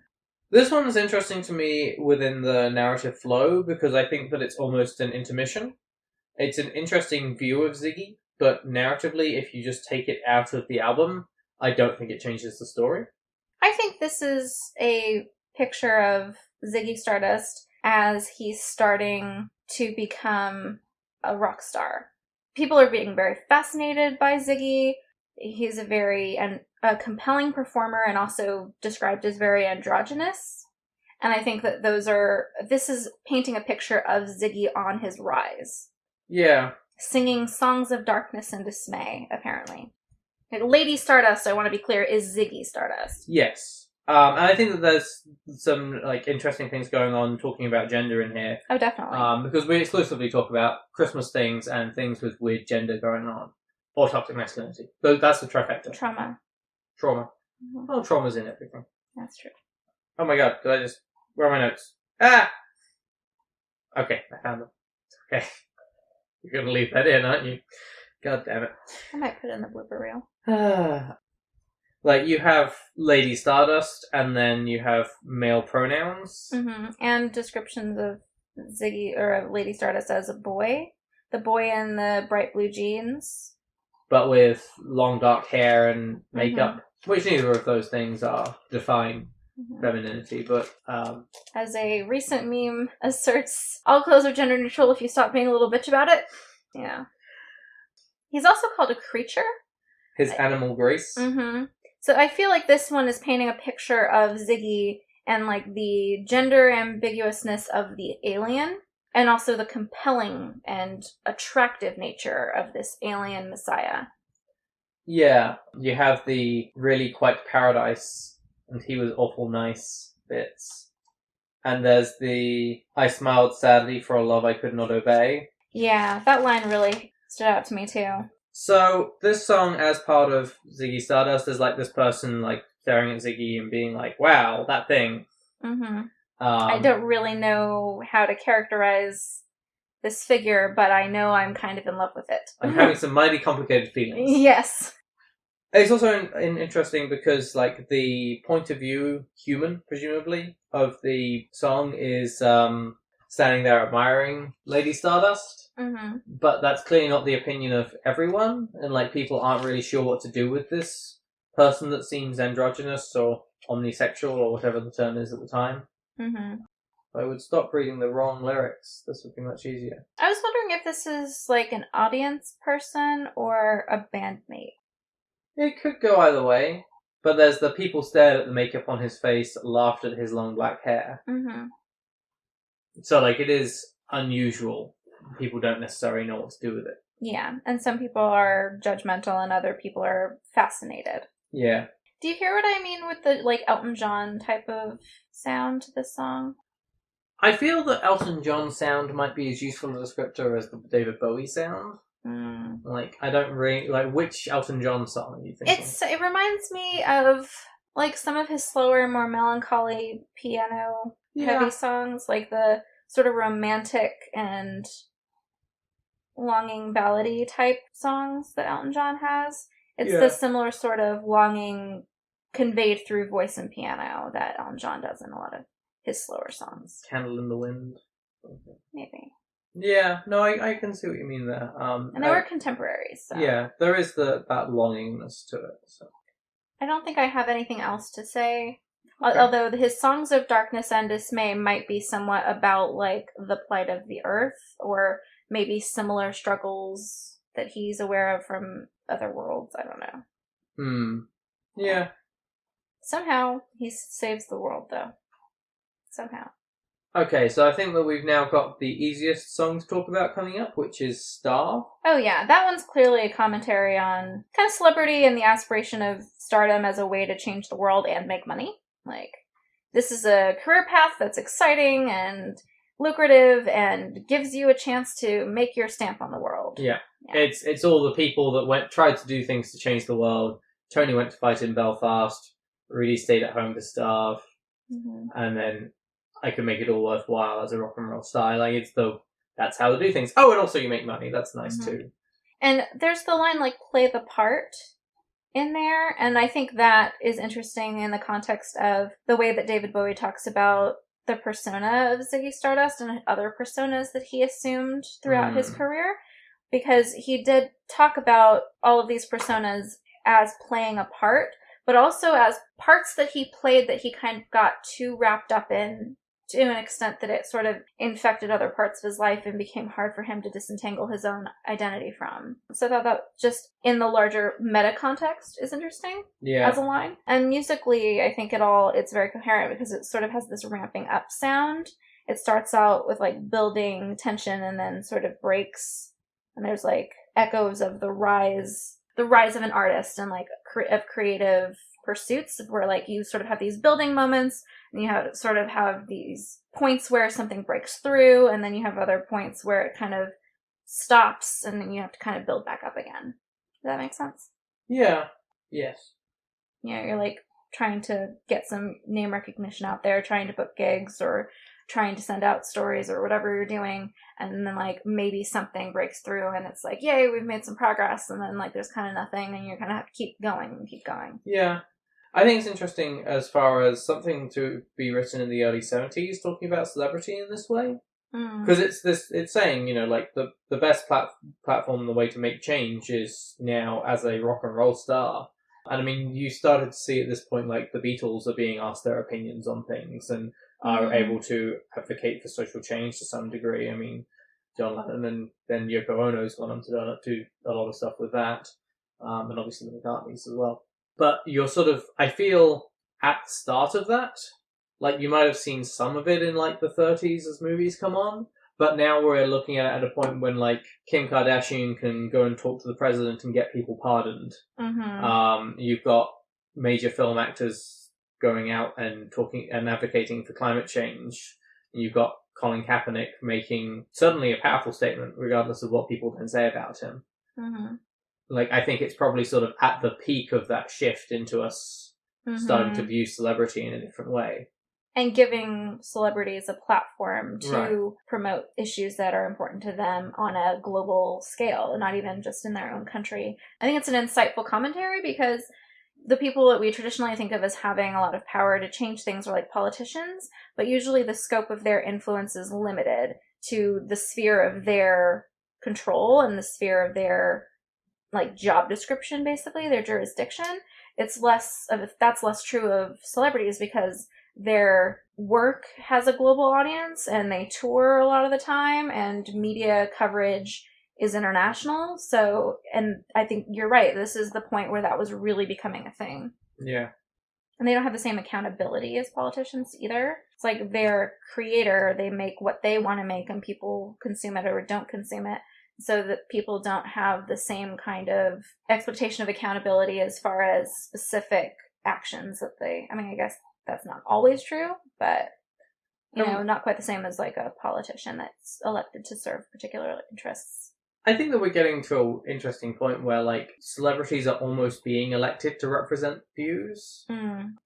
This one is interesting to me within the narrative flow, because I think that it's almost an intermission. It's an interesting view of Ziggy, but narratively, if you just take it out of the album, I don't think it changes the story. I think this is a picture of Ziggy Stardust as he's starting to become a rock star. People are being very fascinated by Ziggy. He's a compelling performer and also described as very androgynous. And I think that this is painting a picture of Ziggy on his rise. Yeah. Singing songs of darkness and dismay, apparently. Lady Stardust, I want to be clear, is Ziggy Stardust. Yes. And I think that there's some interesting things going on talking about gender in here. Oh, definitely. Because we exclusively talk about Christmas things and things with weird gender going on. Or toxic masculinity. So that's the trifecta. Trauma. Mm-hmm. Oh, trauma's in everything. That's true. Oh my god, where are my notes? Ah! Okay, I found them. Okay. You're gonna leave that in, aren't you? God damn it. I might put it in the blooper reel. You have Lady Stardust, and then you have male pronouns. Mm-hmm. And descriptions of Ziggy, or of Lady Stardust as a boy. The boy in the bright blue jeans. But with long dark hair and makeup, which neither of those things define femininity, but... As a recent meme asserts, all clothes are gender neutral if you stop being a little bitch about it. Yeah. He's also called a creature. His animal grace. Mm-hmm. So I feel like this one is painting a picture of Ziggy and the gender ambiguousness of the alien. And also the compelling and attractive nature of this alien messiah. Yeah. You have the really quite paradise, and he was awful nice bits. And there's the I smiled sadly for a love I could not obey. Yeah, that line really stood out to me too. So, this song, as part of Ziggy Stardust, is this person staring at Ziggy and being wow, that thing. Mm-hmm. I don't really know how to characterize this figure, but I know I'm kind of in love with it. I'm having some mighty complicated feelings. Yes. It's also interesting because, like, the point of view, human, presumably, of the song is standing there admiring Lady Stardust. Mm-hmm. But that's clearly not the opinion of everyone, and, like, people aren't really sure what to do with this person that seems androgynous or omnisexual or whatever the term is at the time. Mm-hmm. I would stop reading the wrong lyrics. This would be much easier. I was wondering if this is like an audience person or a bandmate. It could go either way, but there's the people stared at the makeup on his face, laughed at his long black hair. Mm-hmm. So, like, it is unusual. People don't necessarily know what to do with it. Yeah, and some people are judgmental and other people are fascinated. Yeah. Do you hear what I mean with the, like, Elton John type of sound to this song? I feel that Elton John sound might be as useful a descriptor as the David Bowie sound. Mm. Like, I don't really... Like, which Elton John song are you thinking? It reminds me of, like, some of his slower, more melancholy piano-heavy songs, like the sort of romantic and longing ballady type songs that Elton John has. It's the similar sort of longing conveyed through voice and piano that Elton John does in a lot of his slower songs. Candle in the Wind. Maybe. Yeah, no, I can see what you mean there. And they were contemporaries, so. Yeah, there is that longingness to it. So. I don't think I have anything else to say. Okay. Although his songs of darkness and dismay might be somewhat about, like, the plight of the earth, or maybe similar struggles that he's aware of from other worlds. I don't know. Yeah. Somehow he saves the world, though. Somehow. Okay, so I think that we've now got the easiest song to talk about coming up, which is Star. Oh yeah, that one's clearly a commentary on kind of celebrity and the aspiration of stardom as a way to change the world and make money. Like, this is a career path that's exciting and lucrative and gives you a chance to make your stamp on the world. Yeah. It's all the people that tried to do things to change the world. Tony went to fight in Belfast. Rudy stayed at home to starve. Mm-hmm. And then I could make it all worthwhile as a rock and roll star. Like, that's how they do things. Oh, and also you make money. That's nice too. And there's the line, like, play the part in there. And I think that is interesting in the context of the way that David Bowie talks about the persona of Ziggy Stardust and other personas that he assumed throughout his career. Because he did talk about all of these personas as playing a part, but also as parts that he played that he kind of got too wrapped up in to an extent that it sort of infected other parts of his life and became hard for him to disentangle his own identity from. So I thought that just in the larger meta context is interesting as a line. And musically, I think it's very coherent because it sort of has this ramping up sound. It starts out with, like, building tension and then sort of breaks. And there's, like, echoes of the rise of an artist and, like, of creative pursuits where, like, you sort of have these building moments and you have these points where something breaks through, and then you have other points where it kind of stops and then you have to kind of build back up again. Does that make sense? Yeah. Yes. Yeah, you're, like, trying to get some name recognition out there, trying to book gigs or trying to send out stories or whatever you're doing, and then, like, maybe something breaks through and it's like, yay, we've made some progress, and then, like, there's kind of nothing and you're gonna have to keep going. Yeah. I think it's interesting as far as something to be written in the early 70s talking about celebrity in this way. Because it's saying, you know, like, the best platform, the way to make change is now as a rock and roll star. And I mean, you started to see at this point, like, the Beatles are being asked their opinions on things and are able to advocate for social change to some degree. I mean, John Lennon and then Yoko Ono's gone on to do a lot of stuff with that. And obviously the McCartneys as well. But you're sort of, I feel, at the start of that, like, you might have seen some of it in, like, the 30s as movies come on, but now we're looking at it at a point when, like, Kim Kardashian can go and talk to the president and get people pardoned. You've got major film actors going out and talking and advocating for climate change. You've got Colin Kaepernick making certainly a powerful statement, regardless of what people can say about him. Like, I think it's probably sort of at the peak of that shift into us starting to view celebrity in a different way. And giving celebrities a platform to promote issues that are important to them on a global scale, not even just in their own country. I think it's an insightful commentary because the people that we traditionally think of as having a lot of power to change things are like politicians, but usually the scope of their influence is limited to the sphere of their control and the sphere of their like job description, basically, their jurisdiction. That's less true of celebrities because their work has a global audience and they tour a lot of the time and media coverage is international. So, and I think you're right, this is the point where that was really becoming a thing. Yeah. And they don't have the same accountability as politicians either. It's like they're creator, they make what they want to make and people consume it or don't consume it. So that people don't have the same kind of expectation of accountability as far as specific actions that they, I mean, I guess that's not always true, but, you know, not quite the same as like a politician that's elected to serve particular interests. I think that we're getting to an interesting point where, like, celebrities are almost being elected to represent views.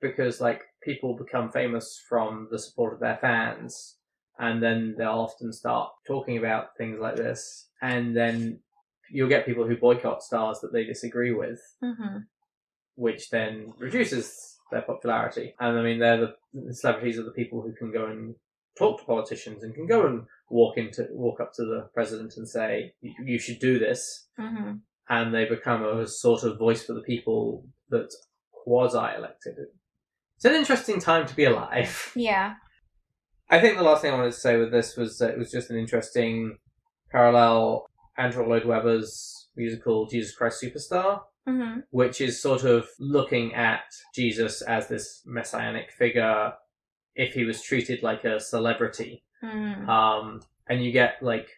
Because, like, people become famous from the support of their fans, and then they'll often start talking about things like this, and then you'll get people who boycott stars that they disagree with, which then reduces their popularity. And I mean, the celebrities are the people who can go and talk to politicians and can go and walk up to the president and say, you should do this. And they become a sort of voice for the people that quasi-elected. It's an interesting time to be alive. Yeah. I think the last thing I wanted to say with this was that it was just an interesting parallel. Andrew Lloyd Webber's musical Jesus Christ Superstar, which is sort of looking at Jesus as this messianic figure if he was treated like a celebrity. And you get, like,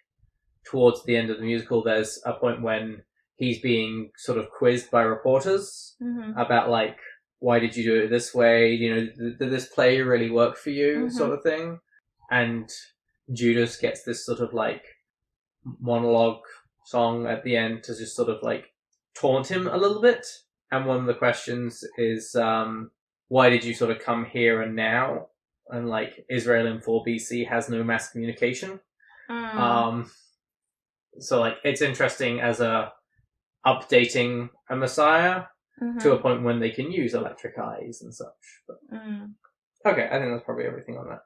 towards the end of the musical, there's a point when he's being sort of quizzed by reporters about, like, why did you do it this way? You know, did this play really work for you? Sort of thing. And Judas gets this sort of, like, monologue song at the end to just sort of, like, taunt him a little bit. And one of the questions is, why did you sort of come here and now? And, like, Israel in 4 BC has no mass communication. So, like, it's interesting as updating a messiah to a point when they can use electric eyes and such. But, okay, I think that's probably everything on that.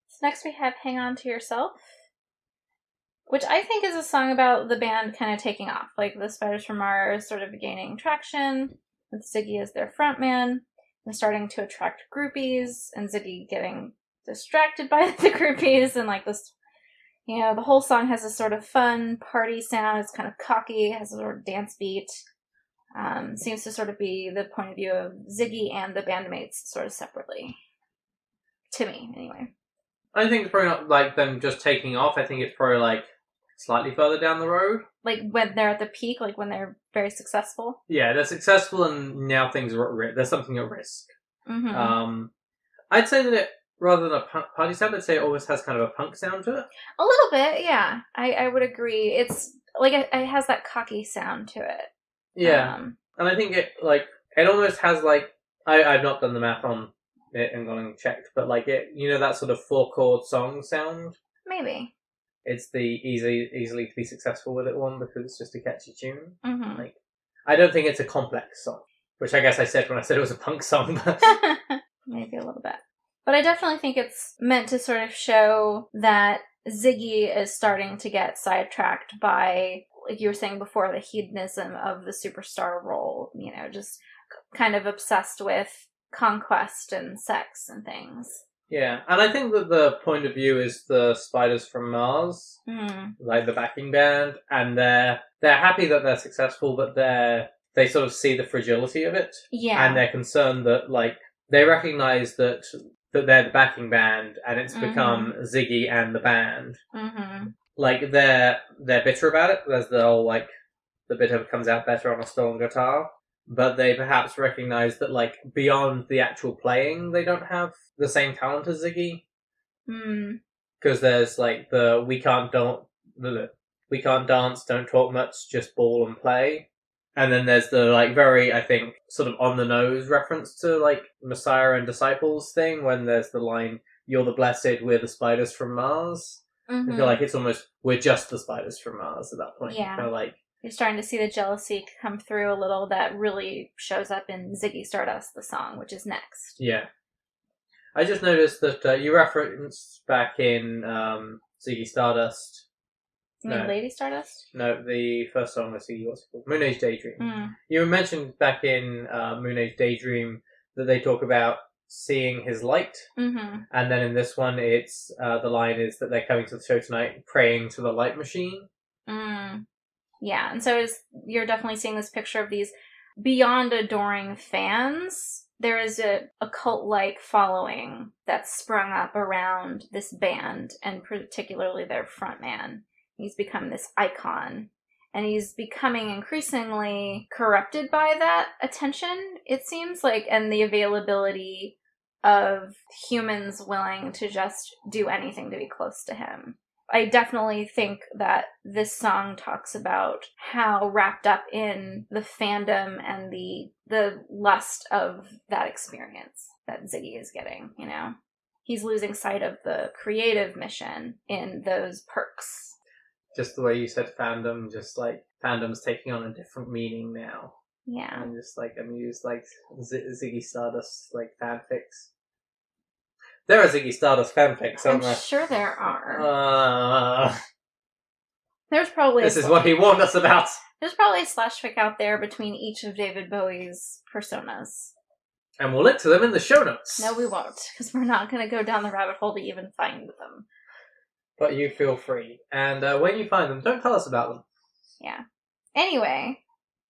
So next we have Hang On To Yourself, which I think is a song about the band kind of taking off. Like, the Spiders from Mars sort of gaining traction, with Ziggy as their frontman, and starting to attract groupies, and Ziggy getting distracted by the groupies, and, like, this, you know, the whole song has this sort of fun party sound. It's kind of cocky, has a sort of dance beat. Seems to sort of be the point of view of Ziggy and the bandmates sort of separately. To me, anyway. I think it's probably not, like, them just taking off. I think it's probably, like, slightly further down the road. Like, when they're at the peak, like, when they're very successful? Yeah, they're successful and now things are at risk. There's something at risk. I'd say that it, rather than a party sound, I'd say it always has kind of a punk sound to it. A little bit, yeah. I would agree. It's, like, it has that cocky sound to it. Yeah. And I think it, like, it almost has, like, I've not done the math on it and gone and checked, but, like, it, you know, that sort of 4-chord song sound? Maybe. It's the easily to be successful with it one because it's just a catchy tune. Like, I don't think it's a complex song, which I guess I said when I said it was a punk song. But maybe a little bit. But I definitely think it's meant to sort of show that Ziggy is starting to get sidetracked by, like you were saying before, the hedonism of the superstar role, you know, just kind of obsessed with conquest and sex and things. Yeah, and I think that the point of view is the Spiders from Mars, like the backing band, and they're happy that they're successful, but they sort of see the fragility of it. Yeah. And they're concerned that, like, they recognize that they're the backing band, and it's become Ziggy and the band. Like, they're bitter about it. There's the whole, like, the bitter comes out better on a stolen guitar. But they perhaps recognize that, like, beyond the actual playing, they don't have the same talent as Ziggy. Because there's, like, we can't dance, don't talk much, just ball and play. And then there's the, like, very, I think, sort of on-the-nose reference to, like, Messiah and Disciples thing, when there's the line, "You're the blessed, we're the spiders from Mars." Mm-hmm. I feel like it's almost, we're just the spiders from Mars at that point. Yeah. Kind of like... You're starting to see the jealousy come through a little that really shows up in Ziggy Stardust, the song, which is next. Yeah. I just noticed that you referenced back in Ziggy Stardust... You mean Lady Stardust? No, the first song was Ziggy, what's it called? Moon Age Daydream. Mm. You mentioned back in Moon Age Daydream that they talk about seeing his light. Mm-hmm. And then in this one, it's the line is that they're coming to the show tonight praying to the light machine. Mm. Yeah, and so you're definitely seeing this picture of these beyond adoring fans. There is a cult-like following that's sprung up around this band, and particularly their frontman. He's become this icon, and he's becoming increasingly corrupted by that attention, it seems like, and the availability of humans willing to just do anything to be close to him. I definitely think that this song talks about how wrapped up in the fandom and the lust of that experience that Ziggy is getting, you know? He's losing sight of the creative mission in those perks. Just the way you said fandom, just like fandom's taking on a different meaning now. Yeah. I'm just like amused, like Ziggy Stardust, like fanfics. There are Ziggy Stardust fanfics, aren't there? I'm sure there are. There's probably this is what he warned us about. There's probably a slash fic out there between each of David Bowie's personas. And we'll link to them in the show notes. No, we won't, because we're not going to go down the rabbit hole to even find them. But you feel free. And when you find them, don't tell us about them. Yeah. Anyway,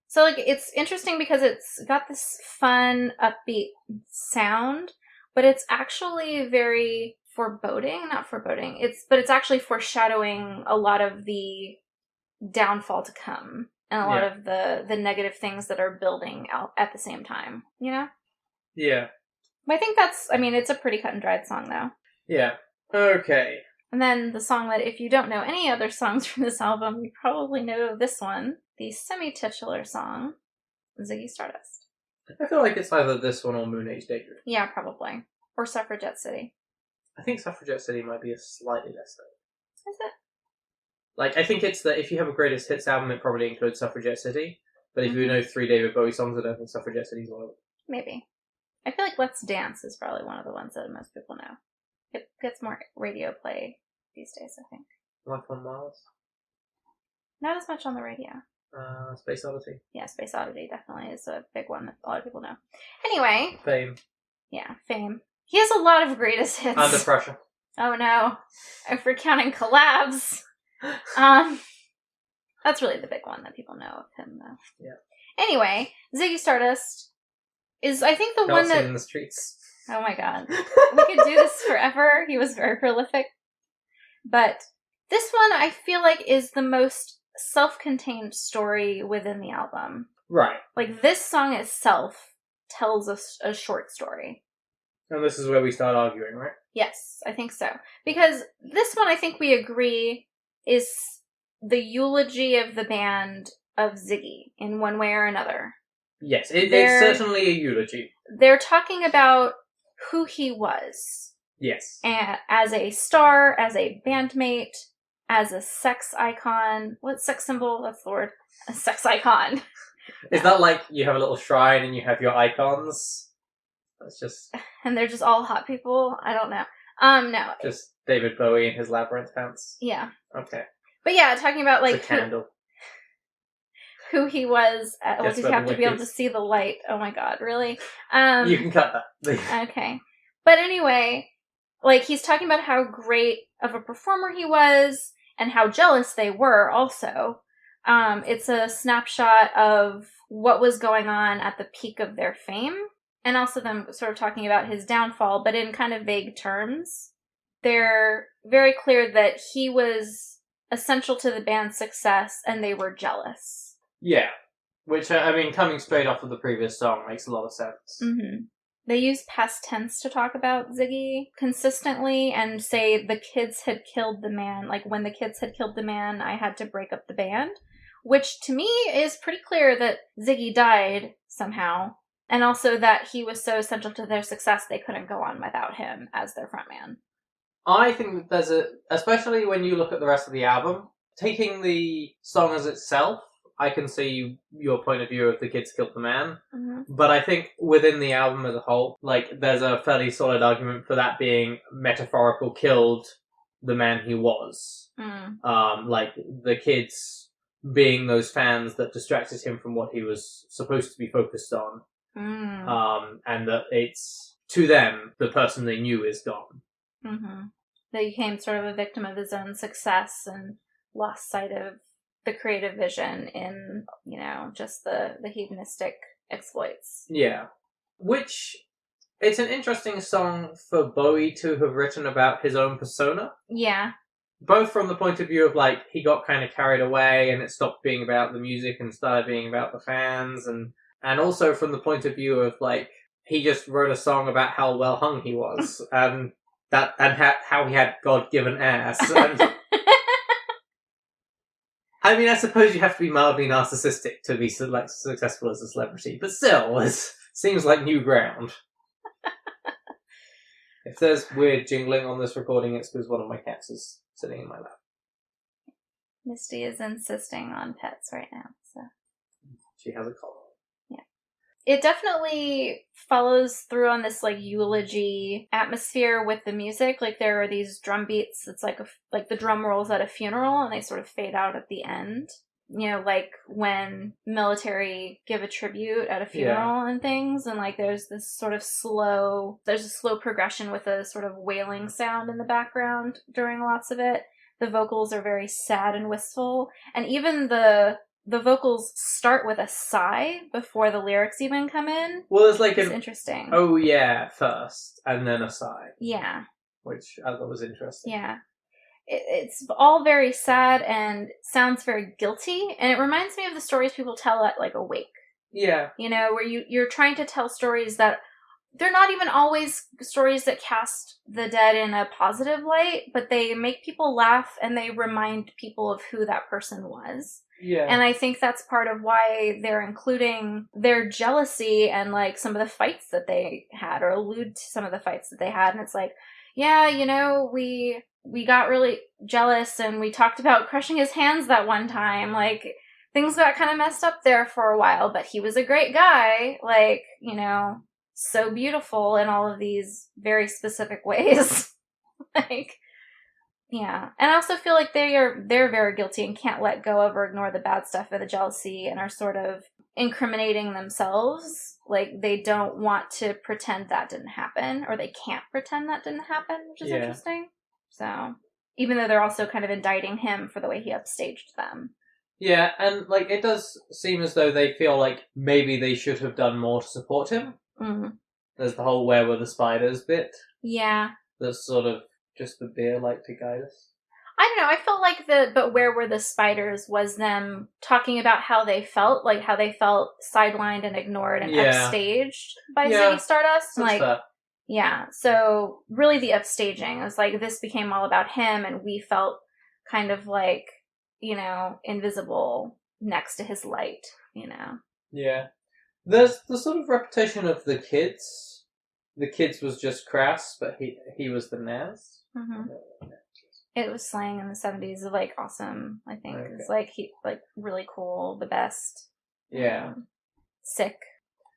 so like it's interesting because it's got this fun, upbeat sound, but it's actually very foreboding. Not foreboding. It's actually foreshadowing a lot of the downfall to come and a lot of the negative things that are building out at the same time. You know? Yeah. I think it's a pretty cut and dried song though. Yeah. Okay. And then the song that, if you don't know any other songs from this album, you probably know this one, the semi-titular song, Ziggy Stardust. I feel like it's either this one or Moon Age Daydream. Yeah, probably. Or Suffragette City. I think Suffragette City might be a slightly less though. Is it? Like, I think it's that if you have a greatest hits album, it probably includes Suffragette City. But if you know 3 David Bowie songs, I don't think Suffragette City's one of them. Maybe. I feel like Let's Dance is probably one of the ones that most people know. It gets more radio play these days, I think. Life on Mars? Not as much on the radio. Space Oddity? Yeah, Space Oddity definitely is a big one that a lot of people know. Anyway. Fame. Yeah, Fame. He has a lot of greatest hits. Under Pressure. Oh no. If we're counting collabs. That's really the big one that people know of him, though. Yeah. Anyway, Ziggy Stardust is, I think, the Not one seen that... in the streets. Oh my god. We could do this forever. He was very prolific. But this one, I feel like, is the most self-contained story within the album. Right. Like, this song itself tells us a short story. And this is where we start arguing, right? Yes, I think so. Because this one, I think we agree, is the eulogy of the band of Ziggy in one way or another. Yes, it's certainly a eulogy. They're talking about who he was. Yes. As a star, as a bandmate, as a sex icon. What sex symbol? That's the word. A sex icon. Is that like you have a little shrine and you have your icons? That's just... And they're just all hot people? I don't know. No. Just David Bowie in his labyrinth pants? Yeah. Okay. But yeah, talking about like... It's a candle. Who he was. Did you have to be able to see the light? Oh my god, really? You can cut that. Okay. But anyway, like, he's talking about how great of a performer he was and how jealous they were also. It's a snapshot of what was going on at the peak of their fame, and also them sort of talking about his downfall, but in kind of vague terms. They're very clear that he was essential to the band's success, and they were jealous. Yeah. Which, I mean, coming straight off of the previous song makes a lot of sense. Mm-hmm. They use past tense to talk about Ziggy consistently and say the kids had killed the man. Like, when the kids had killed the man, I had to break up the band. which to me is pretty clear that Ziggy died somehow, and also that he was so essential to their success they couldn't go on without him as their frontman. I think that especially when you look at the rest of the album, taking the song as itself, I can see your point of view of the kids killed the man. Mm-hmm. But I think within the album as a whole, like, there's a fairly solid argument for that being metaphorical killed the man he was. Like, the kids being those fans that distracted him from what he was supposed to be focused on. And that it's, to them, the person they knew is gone. Mm-hmm. That he became sort of a victim of his own success and lost sight of the creative vision in, just the hedonistic exploits. Yeah. Which, it's an interesting song for Bowie to have written about his own persona. Yeah. Both from the point of view of, like, he got kind of carried away and it stopped being about the music and started being about the fans, and also from the point of view of, like, he just wrote a song about how well hung he was, and how he had God-given ass. And I mean, I suppose you have to be mildly narcissistic to be successful as a celebrity, but still, it seems like new ground. If there's weird jingling on this recording, it's because one of my cats is sitting in my lap. Misty is insisting on pets right now, so She has a collar. It definitely follows through on this, like, eulogy atmosphere with the music. Like, there are these drum beats. It's like the drum rolls at a funeral, and they sort of fade out at the end. Like when military give a tribute at a funeral and things, and, like, there's a slow progression with a sort of wailing sound in the background during lots of it. The vocals are very sad and wistful, and even the vocals start with a sigh before the lyrics even come in. Well, there's like it's interesting. Oh yeah first, and then a sigh. Yeah. Which I thought was interesting. Yeah. It's all very sad and sounds very guilty, and it reminds me of the stories people tell at, like, a wake. Yeah. Where you're trying to tell stories that they're not even always stories that cast the dead in a positive light, but they make people laugh and they remind people of who that person was. Yeah. And I think that's part of why they're including their jealousy and, like, some of the fights that they had, or allude to some of the fights that they had. And it's like, yeah, we got really jealous and we talked about crushing his hands that one time. Like, things got kind of messed up there for a while, but he was a great guy. Like, so beautiful in all of these very specific ways. Like, yeah. And I also feel like they're very guilty and can't let go of or ignore the bad stuff or the jealousy, and are sort of incriminating themselves. Like, they don't want to pretend that didn't happen, or they can't pretend that didn't happen, which is interesting. So, even though they're also kind of indicting him for the way he upstaged them. Yeah, and, like, it does seem as though they feel like maybe they should have done more to support him. Mm-hmm. There's the whole "where were the spiders" bit. Yeah. That's sort of just the beer like to guide us. I don't know, I felt like but where were the spiders was them talking about how they felt sidelined and ignored and upstaged by Ziggy Stardust. That's fair. Yeah, so really the upstaging was like, this became all about him, and we felt kind of like, invisible next to his light, Yeah. There's the sort of reputation of the kids. The kids was just crass, but he was the Naz. Mm-hmm. It was slang in the 70s of, like, awesome, I think. Okay. It's like, he, like, really cool, the best. Yeah. Sick.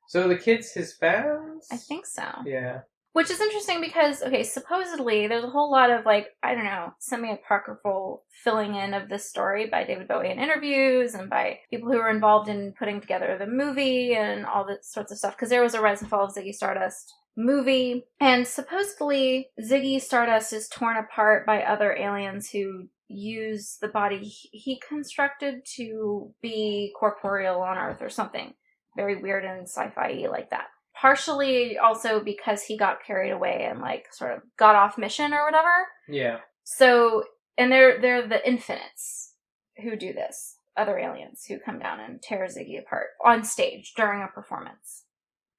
So the kids his fans? I think so. Yeah. Which is interesting because, okay, supposedly there's a whole lot of, like, I don't know, semi-apocryphal filling in of this story by David Bowie in interviews and by people who were involved in putting together the movie and all this sorts of stuff. Because there was a Rise and Fall of Ziggy Stardust movie, and supposedly Ziggy Stardust is torn apart by other aliens who use the body he constructed to be corporeal on Earth or something very weird and sci-fi like that. Partially also because he got carried away and, like, sort of got off mission or whatever. Yeah. So, and they're the infinites who do this. Other aliens who come down and tear Ziggy apart on stage during a performance.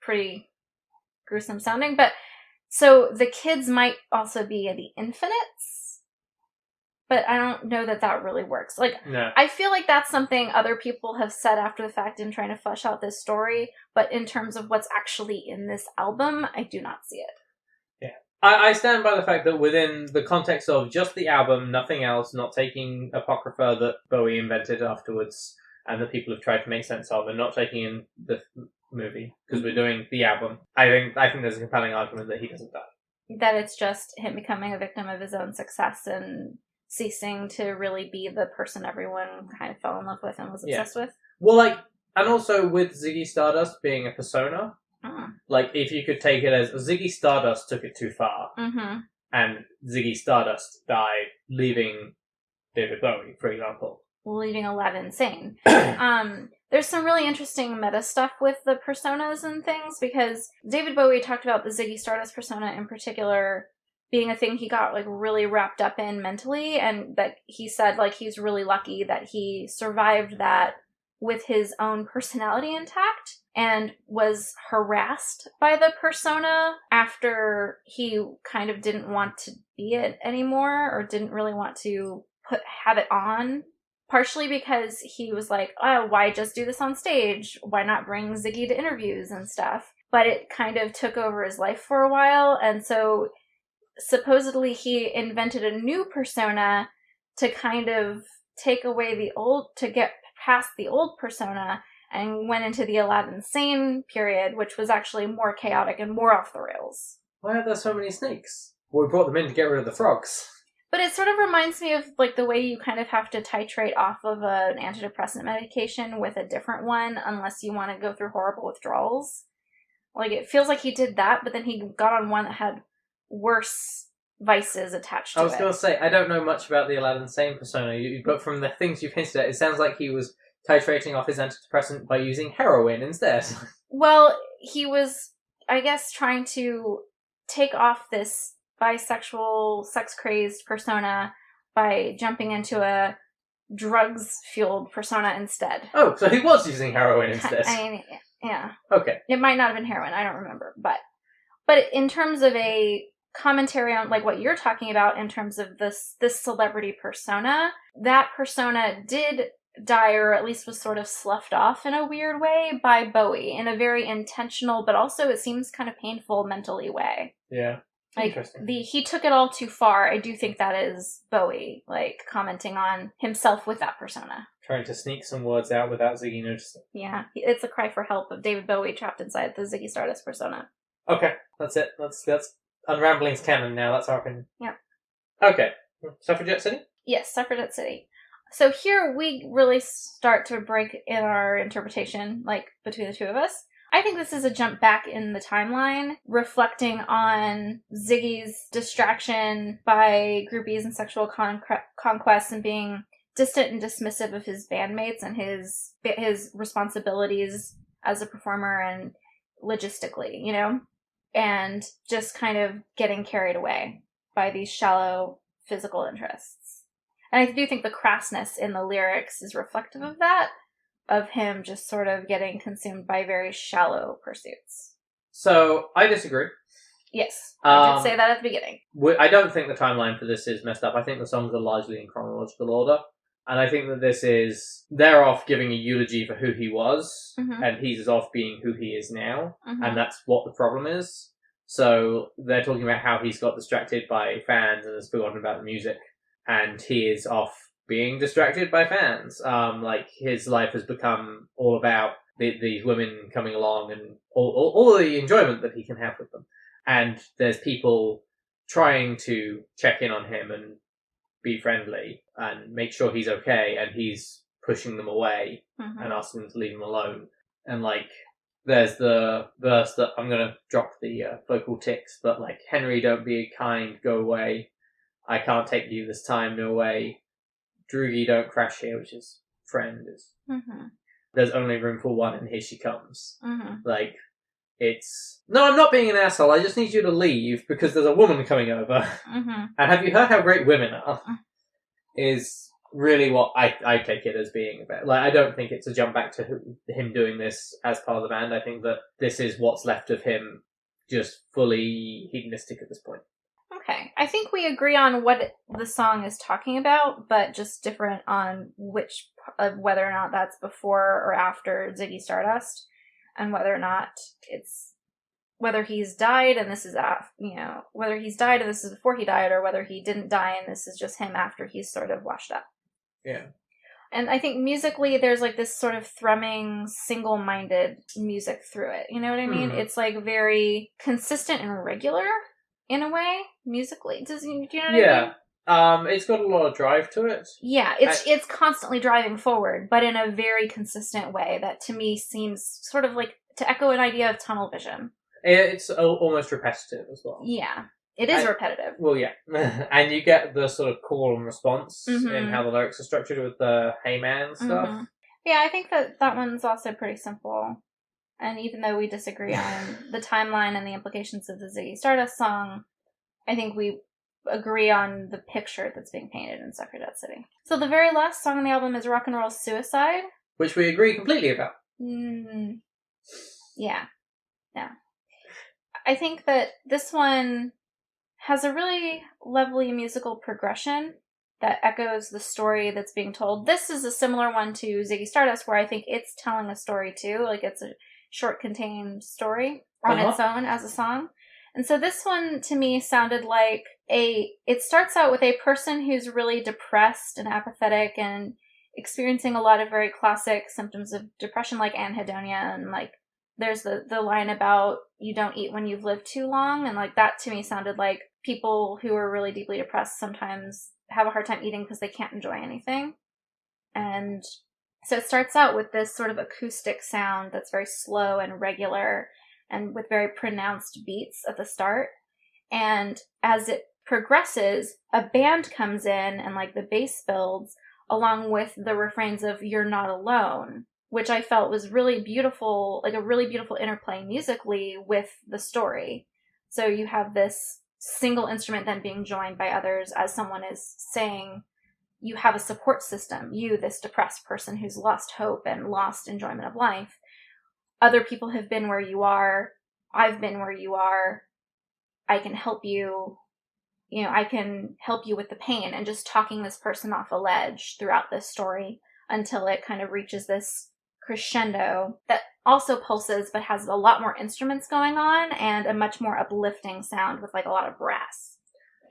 Pretty gruesome sounding, but so the kids might also be the infinites, but I don't know that really works. Like, No. I feel like that's something other people have said after the fact in trying to flesh out this story, but in terms of what's actually in this album, I do not see it. Yeah. I stand by the fact that within the context of just the album, nothing else, not taking Apocrypha that Bowie invented afterwards and that people have tried to make sense of, and not taking in the movie, because we're doing the album, I think there's a compelling argument that he doesn't die. That it's just him becoming a victim of his own success and ceasing to really be the person everyone kind of fell in love with and was obsessed with. Well, like, and also with Ziggy Stardust being a persona, like, if you could take it as Ziggy Stardust took it too far, and Ziggy Stardust died, leaving David Bowie, for example. Leaving Aladdin sane. There's some really interesting meta stuff with the personas and things, because David Bowie talked about the Ziggy Stardust persona in particular being a thing he got, like, really wrapped up in mentally, and that he said, like, he's really lucky that he survived that with his own personality intact, and was harassed by the persona after he kind of didn't want to be it anymore, or didn't really want to have it on. Partially because he was like, oh, why just do this on stage? Why not bring Ziggy to interviews and stuff? But it kind of took over his life for a while, and so supposedly he invented a new persona to kind of take away the old, to get past the old persona, and went into the Aladdin Sane period, which was actually more chaotic and more off the rails. Why are there so many snakes? Well, we brought them in to get rid of the frogs. But it sort of reminds me of, like, the way you kind of have to titrate off of an antidepressant medication with a different one unless you want to go through horrible withdrawals. Like, it feels like he did that, but then he got on one that had worse vices attached to it. I was going to say, I don't know much about the Aladdin Sane persona, but from the things you've hinted at, it sounds like he was titrating off his antidepressant by using heroin instead. Well, he was, I guess, trying to take off this bisexual, sex-crazed persona by jumping into a drugs-fueled persona instead. Oh, so he was using heroin instead. I mean, yeah. Okay. It might not have been heroin, I don't remember. But in terms of a commentary on, like, what you're talking about in terms of this celebrity persona, that persona did die, or at least was sort of sloughed off in a weird way by Bowie, in a very intentional, but also it seems kind of painful mentally way. Yeah. Like, he took it all too far. I do think that is Bowie, like, commenting on himself with that persona. Trying to sneak some words out without Ziggy noticing. Yeah, it's a cry for help of David Bowie trapped inside the Ziggy Stardust persona. Okay, that's it. That's Unramblings canon now, that's our opinion. Yeah. Okay, Suffragette City? Yes, Suffragette City. So here we really start to break in our interpretation, like, between the two of us. I think this is a jump back in the timeline, reflecting on Ziggy's distraction by groupies and sexual conquests, and being distant and dismissive of his bandmates and his responsibilities as a performer and logistically, you know? And just kind of getting carried away by these shallow physical interests. And I do think the crassness in the lyrics is reflective of that, of him just sort of getting consumed by very shallow pursuits. So, I disagree. Yes, I did say that at the beginning. I don't think the timeline for this is messed up. I think the songs are largely in chronological order. And I think that this is, they're off giving a eulogy for who he was, and he's off being who he is now, and that's what the problem is. So, they're talking about how he's got distracted by fans and has forgotten about the music, and he is off being distracted by fans. Like, his life has become all about these women coming along and all the enjoyment that he can have with them. And there's people trying to check in on him and be friendly and make sure he's okay, and he's pushing them away and asking them to leave him alone. And, like, there's the verse that I'm going to drop the vocal ticks, but, like, Henry, don't be kind, go away. I can't take you this time, no way. Droogie, don't crash here, which is friend. Is There's only room for one, and here she comes. Like, it's, no, I'm not being an asshole, I just need you to leave because there's a woman coming over. And have you heard how great women are? Is really what I take it as being about. Like, I don't think it's a jump back to him doing this as part of the band. I think that this is what's left of him just fully hedonistic at this point. Okay. I think we agree on what the song is talking about, but just different on whether or not that's before or after Ziggy Stardust, and whether or not it's whether he's died and this is whether he's died and this is before he died, or whether he didn't die and this is just him after he's sort of washed up. Yeah. And I think musically there's like this sort of thrumming, single-minded music through it. You know what I mean? It's like very consistent and regular in a way, musically. Do you know what I mean? It's got a lot of drive to it. Yeah, it's constantly driving forward, but in a very consistent way that to me seems sort of like to echo an idea of tunnel vision. It's almost repetitive as well. Yeah, it is repetitive. Well, yeah. And you get the sort of call and response in how the lyrics are structured with the hey man stuff. Mm-hmm. Yeah, I think that one's also pretty simple. And even though we disagree on the timeline and the implications of the Ziggy Stardust song, I think we agree on the picture that's being painted in Suffragette City. So the very last song on the album is Rock and Roll Suicide. Which we agree completely about. Yeah. No. I think that this one has a really lovely musical progression that echoes the story that's being told. This is a similar one to Ziggy Stardust, where I think it's telling a story too. Like, it's a short, contained story on its own as a song. And so this one, to me, sounded like it starts out with a person who's really depressed and apathetic and experiencing a lot of very classic symptoms of depression, like anhedonia, and like there's the line about you don't eat when you've lived too long, and like that to me sounded like people who are really deeply depressed sometimes have a hard time eating because they can't enjoy anything. And so it starts out with this sort of acoustic sound that's very slow and regular and with very pronounced beats at the start. And as it progresses, a band comes in and like the bass builds along with the refrains of "You're Not Alone," which I felt was really beautiful, like a really beautiful interplay musically with the story. So you have this single instrument then being joined by others as someone is saying, you have a support system. You, this depressed person who's lost hope and lost enjoyment of life. Other people have been where you are. I've been where you are. I can help you. You know, I can help you with the pain, and just talking this person off a ledge throughout this story until it kind of reaches this crescendo that also pulses but has a lot more instruments going on and a much more uplifting sound with like a lot of brass.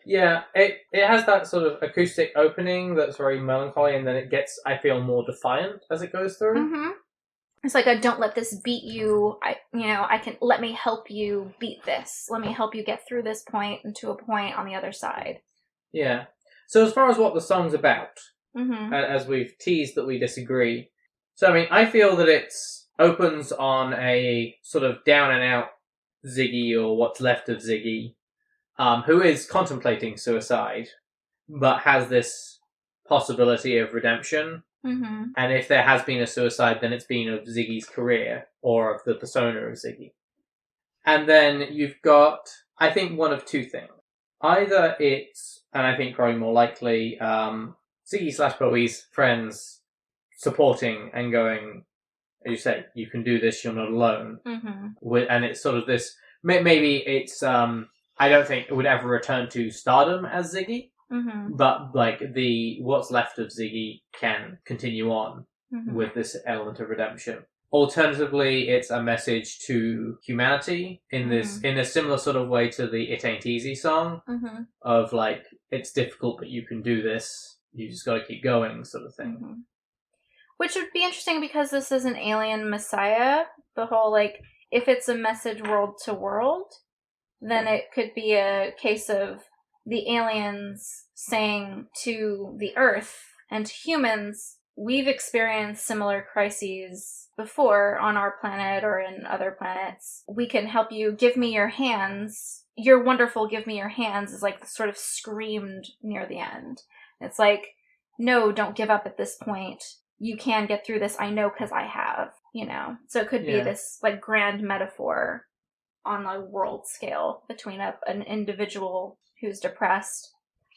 Yeah, it has that sort of acoustic opening that's very melancholy, and then it gets, I feel, more defiant as it goes through. Mm-hmm. It's like, don't let this beat you. Let me help you beat this. Let me help you get through this point and to a point on the other side. Yeah. So as far as what the song's about, as we've teased that we disagree. So, I mean, I feel that it opens on a sort of down and out Ziggy, or what's left of Ziggy, who is contemplating suicide, but has this possibility of redemption. Mm-hmm. And if there has been a suicide, then it's been of Ziggy's career, or of the persona of Ziggy. And then you've got, I think, one of two things. Either it's, and I think probably more likely, Ziggy/Bowie's friends supporting and going, as you say, you can do this, you're not alone. Mm-hmm. And it's sort of this, maybe it's, I don't think it would ever return to stardom as Ziggy. Mm-hmm. But like what's left of Ziggy can continue on with this element of redemption. Alternatively, it's a message to humanity in a similar sort of way to the "It Ain't Easy" song of like, it's difficult but you can do this. You just got to keep going, sort of thing. Mm-hmm. Which would be interesting because this is an alien messiah. The whole like, if it's a message world to world, then it could be a case of the aliens saying to the Earth and to humans, we've experienced similar crises before on our planet or in other planets. We can help you. Give me your hands. You're wonderful. Give me your hands is like sort of screamed near the end. It's like, no, don't give up at this point. You can get through this. I know because I have, So it could be this like grand metaphor on a world scale between an individual who's depressed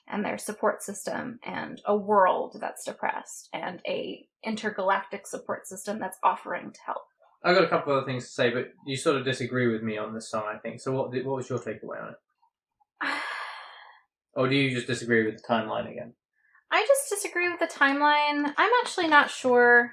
and their support system, and a world that's depressed and a intergalactic support system that's offering to help. I've got a couple of other things to say, but you sort of disagree with me on this song, I think. So what was your takeaway on it? Or do you just disagree with the timeline again? I just disagree with the timeline. I'm actually not sure.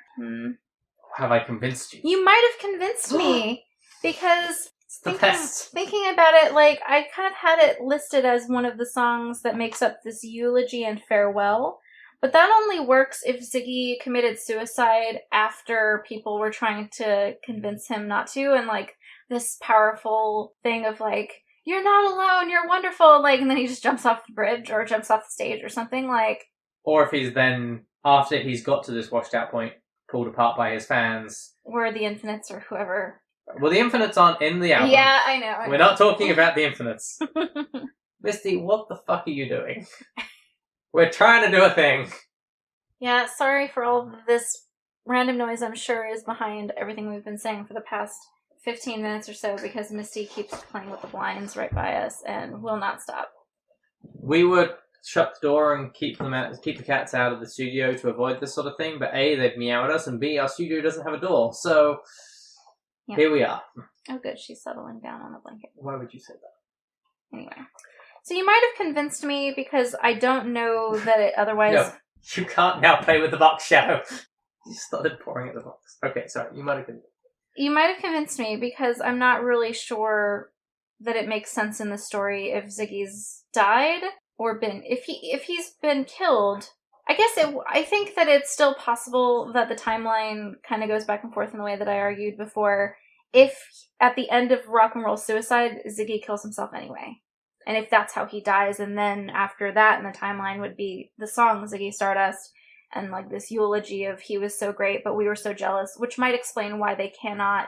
Have I convinced you? You might have convinced me, because It's the best. thinking about it, like, I kind of had it listed as one of the songs that makes up this eulogy and farewell. But that only works if Ziggy committed suicide after people were trying to convince him not to, and, like, this powerful thing of, like, you're not alone, you're wonderful, like, and then he just jumps off the bridge or jumps off the stage or something, like. Or if he's then, after he's got to this washed out point, pulled apart by his fans. Or the Infinites or whoever. Well, the Infinites aren't in the album. Yeah, I know. We're not talking about the Infinites. Misty, what the fuck are you doing? We're trying to do a thing. Yeah, sorry for all of this random noise I'm sure is behind everything we've been saying for the past 15 minutes or so, because Misty keeps playing with the blinds right by us and will not stop. We would shut the door and keep the cats out of the studio to avoid this sort of thing, but A, they'd meow at us, and B, our studio doesn't have a door, so Here we are. Oh good, she's settling down on the blanket. Why would you say that? Anyway. So you might have convinced me, because I don't know that it otherwise... No, you can't now play with the box, Shadow. You started pouring at the box. Okay, sorry, you might have convinced me. You might have convinced me, because I'm not really sure that it makes sense in the story if Ziggy's died or been... If he's been killed, I think that it's still possible that the timeline kind of goes back and forth in the way that I argued before. If at the end of Rock and Roll Suicide, Ziggy kills himself anyway. And if that's how he dies, and then after that in the timeline would be the song Ziggy Stardust, and like this eulogy of he was so great, but we were so jealous, which might explain why they cannot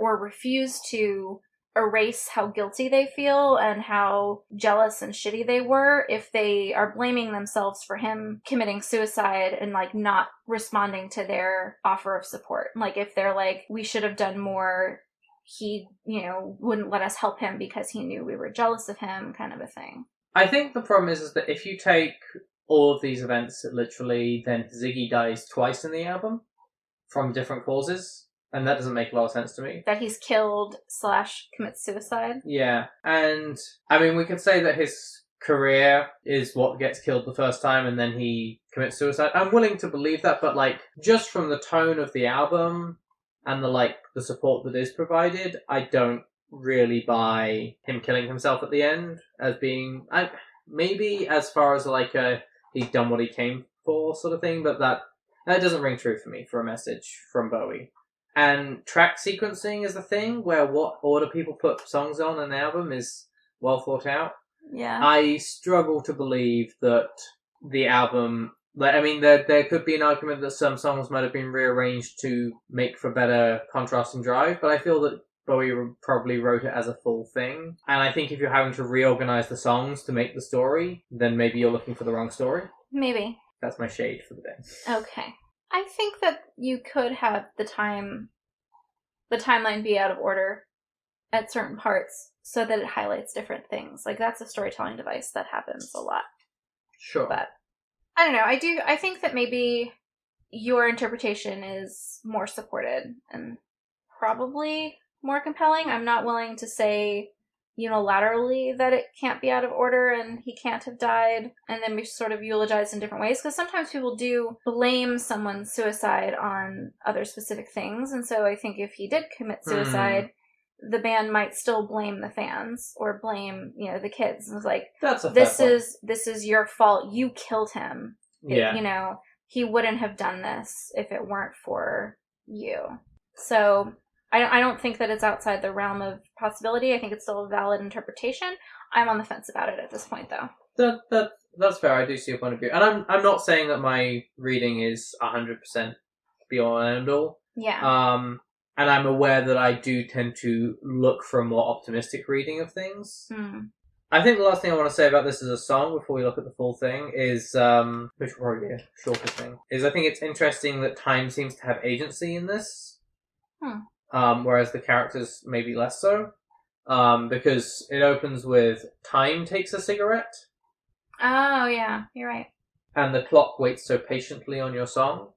or refuse to erase how guilty they feel and how jealous and shitty they were if they are blaming themselves for him committing suicide and like not responding to their offer of support. Like if they're like, we should have done more, he, wouldn't let us help him because he knew we were jealous of him, kind of a thing. I think the problem is that if you take all of these events literally, then Ziggy dies twice in the album from different causes. And that doesn't make a lot of sense to me. That he's killed / commits suicide? Yeah. And, I mean, we could say that his career is what gets killed the first time and then he commits suicide. I'm willing to believe that, but, like, just from the tone of the album and the support that is provided, I don't really buy him killing himself at the end as being... maybe as far as, like, he's done what he came for sort of thing, but that doesn't ring true for me for a message from Bowie. And track sequencing is a thing where what order people put songs on an album is well thought out. Yeah. I struggle to believe that the album... there could be an argument that some songs might have been rearranged to make for better contrast and drive, but I feel that Bowie probably wrote it as a full thing. And I think if you're having to reorganize the songs to make the story, then maybe you're looking for the wrong story. Maybe. That's my shade for the day. Okay. I think that you could have the timeline be out of order at certain parts so that it highlights different things. Like, that's a storytelling device that happens a lot. Sure. But, I don't know, I think that maybe your interpretation is more supported and probably more compelling. I'm not willing to say unilaterally that it can't be out of order and he can't have died and then be sort of eulogized in different ways, because sometimes people do blame someone's suicide on other specific things, and so I think if he did commit suicide, the band might still blame the fans or blame the kids. It's like, this is your fault, you killed him. Yeah. He wouldn't have done this if it weren't for you. So I don't think that it's outside the realm of possibility. I think it's still a valid interpretation. I'm on the fence about it at this point, though. That's fair. I do see your point of view. And I'm not saying that my reading is 100% be all and end all. Yeah. And I'm aware that I do tend to look for a more optimistic reading of things. I think the last thing I want to say about this as a song before we look at the full thing is, which will probably be a shorter thing, is I think it's interesting that time seems to have agency in this. Whereas the characters maybe less so. Because it opens with Time takes a cigarette. Oh, yeah, you're right. And the clock waits so patiently on your song.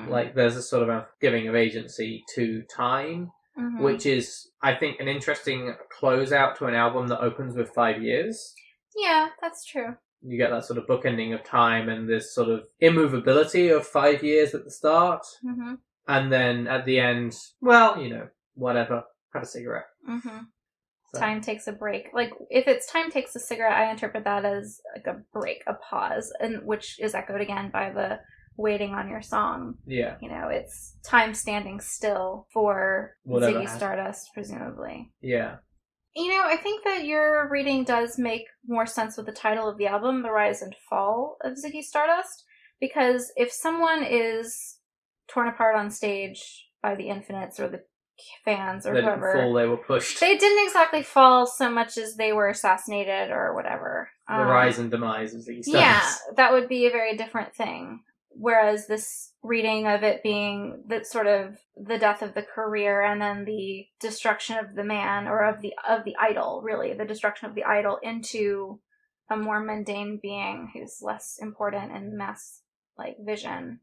Like, there's a sort of giving of agency to time, which is, I think, an interesting closeout to an album that opens with 5 years. Yeah, that's true. You get that sort of bookending of time and this sort of immovability of 5 years at the start. Mm-hmm. And then at the end, well, whatever. Have a cigarette. Mm-hmm. So. Time takes a break. Like, if it's time takes a cigarette, I interpret that as like a break, a pause, and which is echoed again by the waiting on your song. Yeah. It's time standing still for Whatever Ziggy Stardust, presumably. Yeah. I think that your reading does make more sense with the title of the album, The Rise and Fall of Ziggy Stardust, because if someone is torn apart on stage by the Infinites or the fans or whoever, didn't fall, they were pushed. They didn't exactly fall so much as they were assassinated or whatever. The rise and demise of Ziggy Stardust. Yeah, that would be a very different thing. Whereas this reading of it being that sort of the death of the career and then the destruction of the man, or of the idol, really, the destruction of the idol into a more mundane being who's less important in mass vision,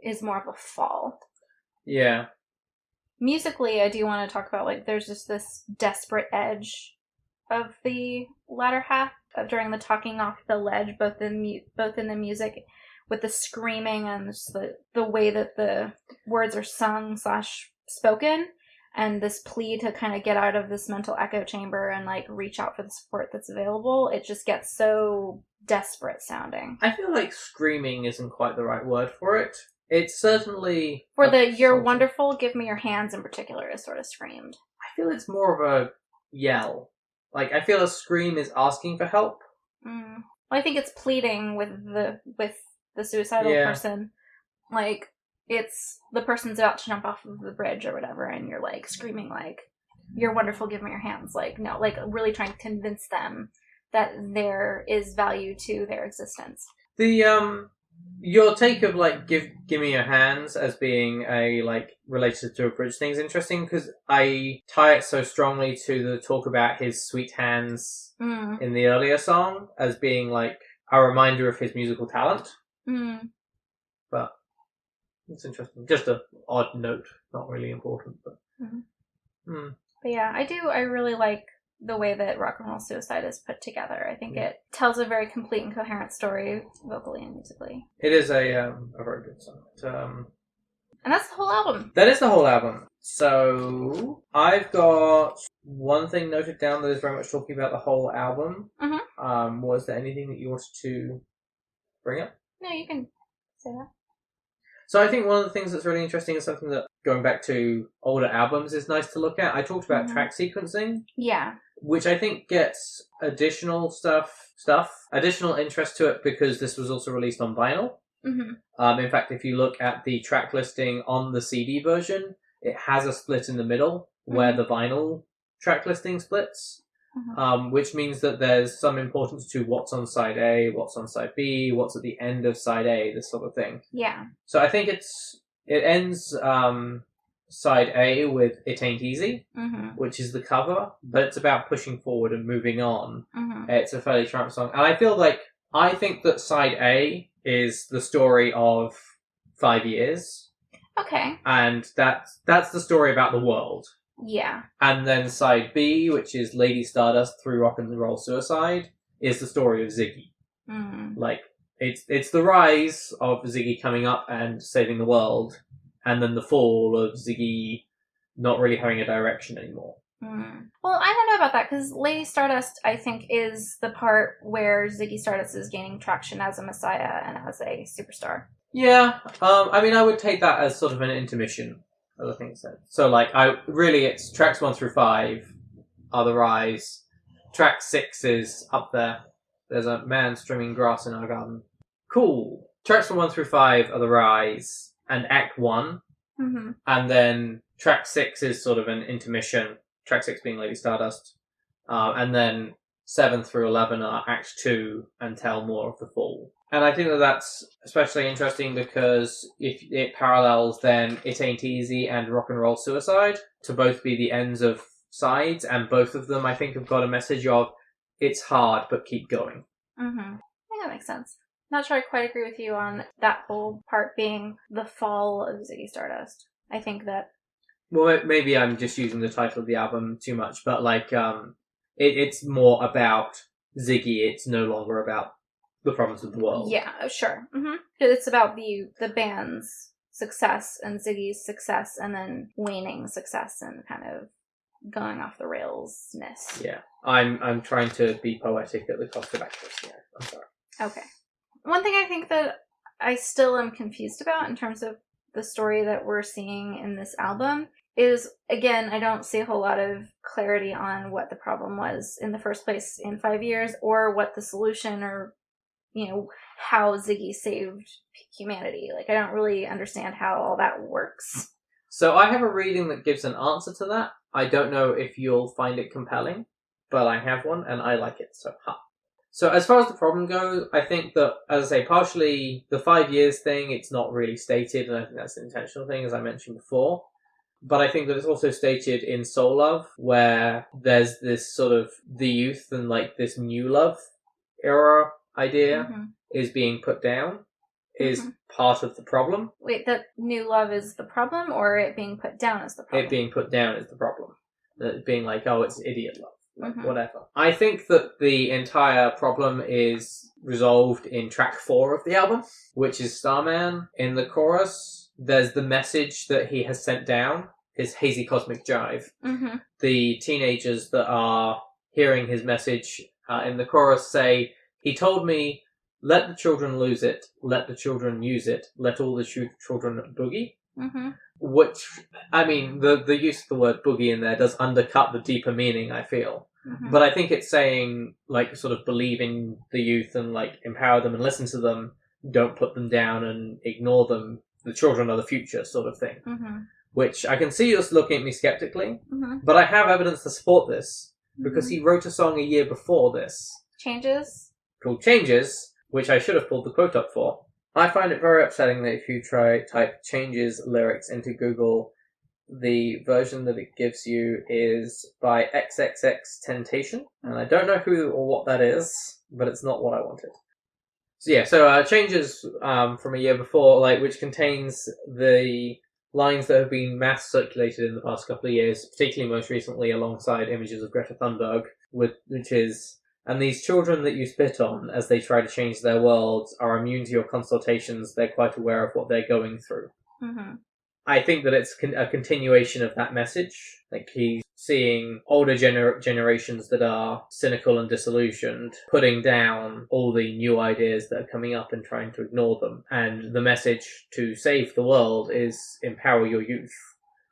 is more of a fall. Yeah. Musically, I do want to talk about there's just this desperate edge of the latter half during the talking off the ledge, both in the music, with the screaming and just the way that the words are sung / spoken, and this plea to kind of get out of this mental echo chamber and reach out for the support that's available. It just gets so desperate sounding. I feel like screaming isn't quite the right word for it. It's certainly... For "You're wonderful, give me your hands" in particular is sort of screamed. I feel it's more of a yell. I feel a scream is asking for help. Well, I think it's pleading with the suicidal person. It's the person's about to jump off of the bridge or whatever, and you're screaming "You're wonderful, give me your hands." No, really trying to convince them that there is value to their existence. Your take of give me your hands as being a related to a bridge thing is interesting, because I tie it so strongly to the talk about his sweet hands in the earlier song as being a reminder of his musical talent. But it's interesting. Just an odd note, not really important, but. But yeah, I really like the way that Rock and Roll Suicide is put together. I think it tells a very complete and coherent story, vocally and musically. It is a very good song. And that's the whole album. That is the whole album. So I've got one thing noted down that is very much talking about the whole album. Was there anything that you wanted to bring up? No, you can say that. So I think one of the things that's really interesting is something that, going back to older albums, is nice to look at. I talked about track sequencing. Yeah. Which I think gets additional additional interest to it because this was also released on vinyl. In fact, if you look at the track listing on the CD version, it has a split in the middle where the vinyl track listing splits, which means that there's some importance to what's on side A, what's on side B, what's at the end of side A, this sort of thing. Yeah. So I think it ends side A with "It Ain't Easy," which is the cover, but it's about pushing forward and moving on. It's a fairly triumphant song, and I think that side A is the story of 5 years. Okay. And that's the story about the world. Yeah. And then side B, which is Lady Stardust through Rock and Roll Suicide, is the story of Ziggy. It's the rise of Ziggy coming up and saving the world, and then the fall of Ziggy not really having a direction anymore. Well, I don't know about that, because Lady Stardust, I think, is the part where Ziggy Stardust is gaining traction as a messiah and as a superstar. Yeah, I would take that as sort of an intermission of the things said. So, it's tracks 1 through 5 are the rise. Track 6 is up there. There's a man trimming grass in our garden. Cool. Tracks from 1 through 5 are the rise and Act 1. And then track 6 is sort of an intermission. Track 6 being Lady Stardust. And then 7 through 11 are Act 2 and tell more of the fall. And I think that that's especially interesting because if it parallels then It Ain't Easy and Rock and Roll Suicide to both be the ends of sides, and both of them I think have got a message of it's hard but keep going. I think that makes sense. Not sure I quite agree with you on that whole part being the fall of Ziggy Stardust. I think that... Well, maybe I'm just using the title of the album too much, but it's more about Ziggy, it's no longer about the problems of the world. Yeah, sure. It's about the band's success and Ziggy's success, and then waning success and kind of going off the rails-ness. Yeah. I'm trying to be poetic at the cost of accuracy. I'm sorry. Okay. One thing I think that I still am confused about in terms of the story that we're seeing in this album is, again, I don't see a whole lot of clarity on what the problem was in the first place in 5 years, or what the solution, or, how Ziggy saved humanity. Like, I don't really understand how all that works. So I have a reading that gives an answer to that. I don't know if you'll find it compelling, but I have one, and I like it, so ha. So as far as the problem goes, I think that, as I say, partially the 5 years thing, it's not really stated, and I think that's an intentional thing, as I mentioned before. But I think that it's also stated in Soul Love, where there's this sort of the youth and like this new love era idea is being put down, is part of the problem. Wait, that new love is the problem, or it being put down as the problem? It being put down is the problem. It being like, oh, it's idiot love. Like, whatever. I think that the entire problem is resolved in track 4 of the album, which is Starman. In the chorus, there's the message that he has sent down, his hazy cosmic jive. The teenagers that are hearing his message in the chorus say, he told me, let the children lose it, let the children use it, let all the children boogie. Which, I mean, the use of the word boogie in there does undercut the deeper meaning, I feel. But I think it's saying, like, sort of believe in the youth and, like, empower them and listen to them. Don't put them down and ignore them. The children are the future, sort of thing. Which I can see you looking at me skeptically, but I have evidence to support this, because he wrote a song a year before this. Changes? Called Changes, which I should have pulled the quote up for. I find it very upsetting that if you type Changes lyrics into Google, the version that it gives you is by XXX Temptation, and I don't know who or what that is, but it's not what I wanted. So Changes from a year before, like, which contains the lines that have been mass circulated in the past couple of years, particularly most recently alongside images of Greta Thunberg, which is, and these children that you spit on as they try to change their worlds are immune to your consultations, they're quite aware of what they're going through. I think that it's a continuation of that message. Like, he's seeing older generations that are cynical and disillusioned, putting down all the new ideas that are coming up and trying to ignore them. And the message to save the world is empower your youth.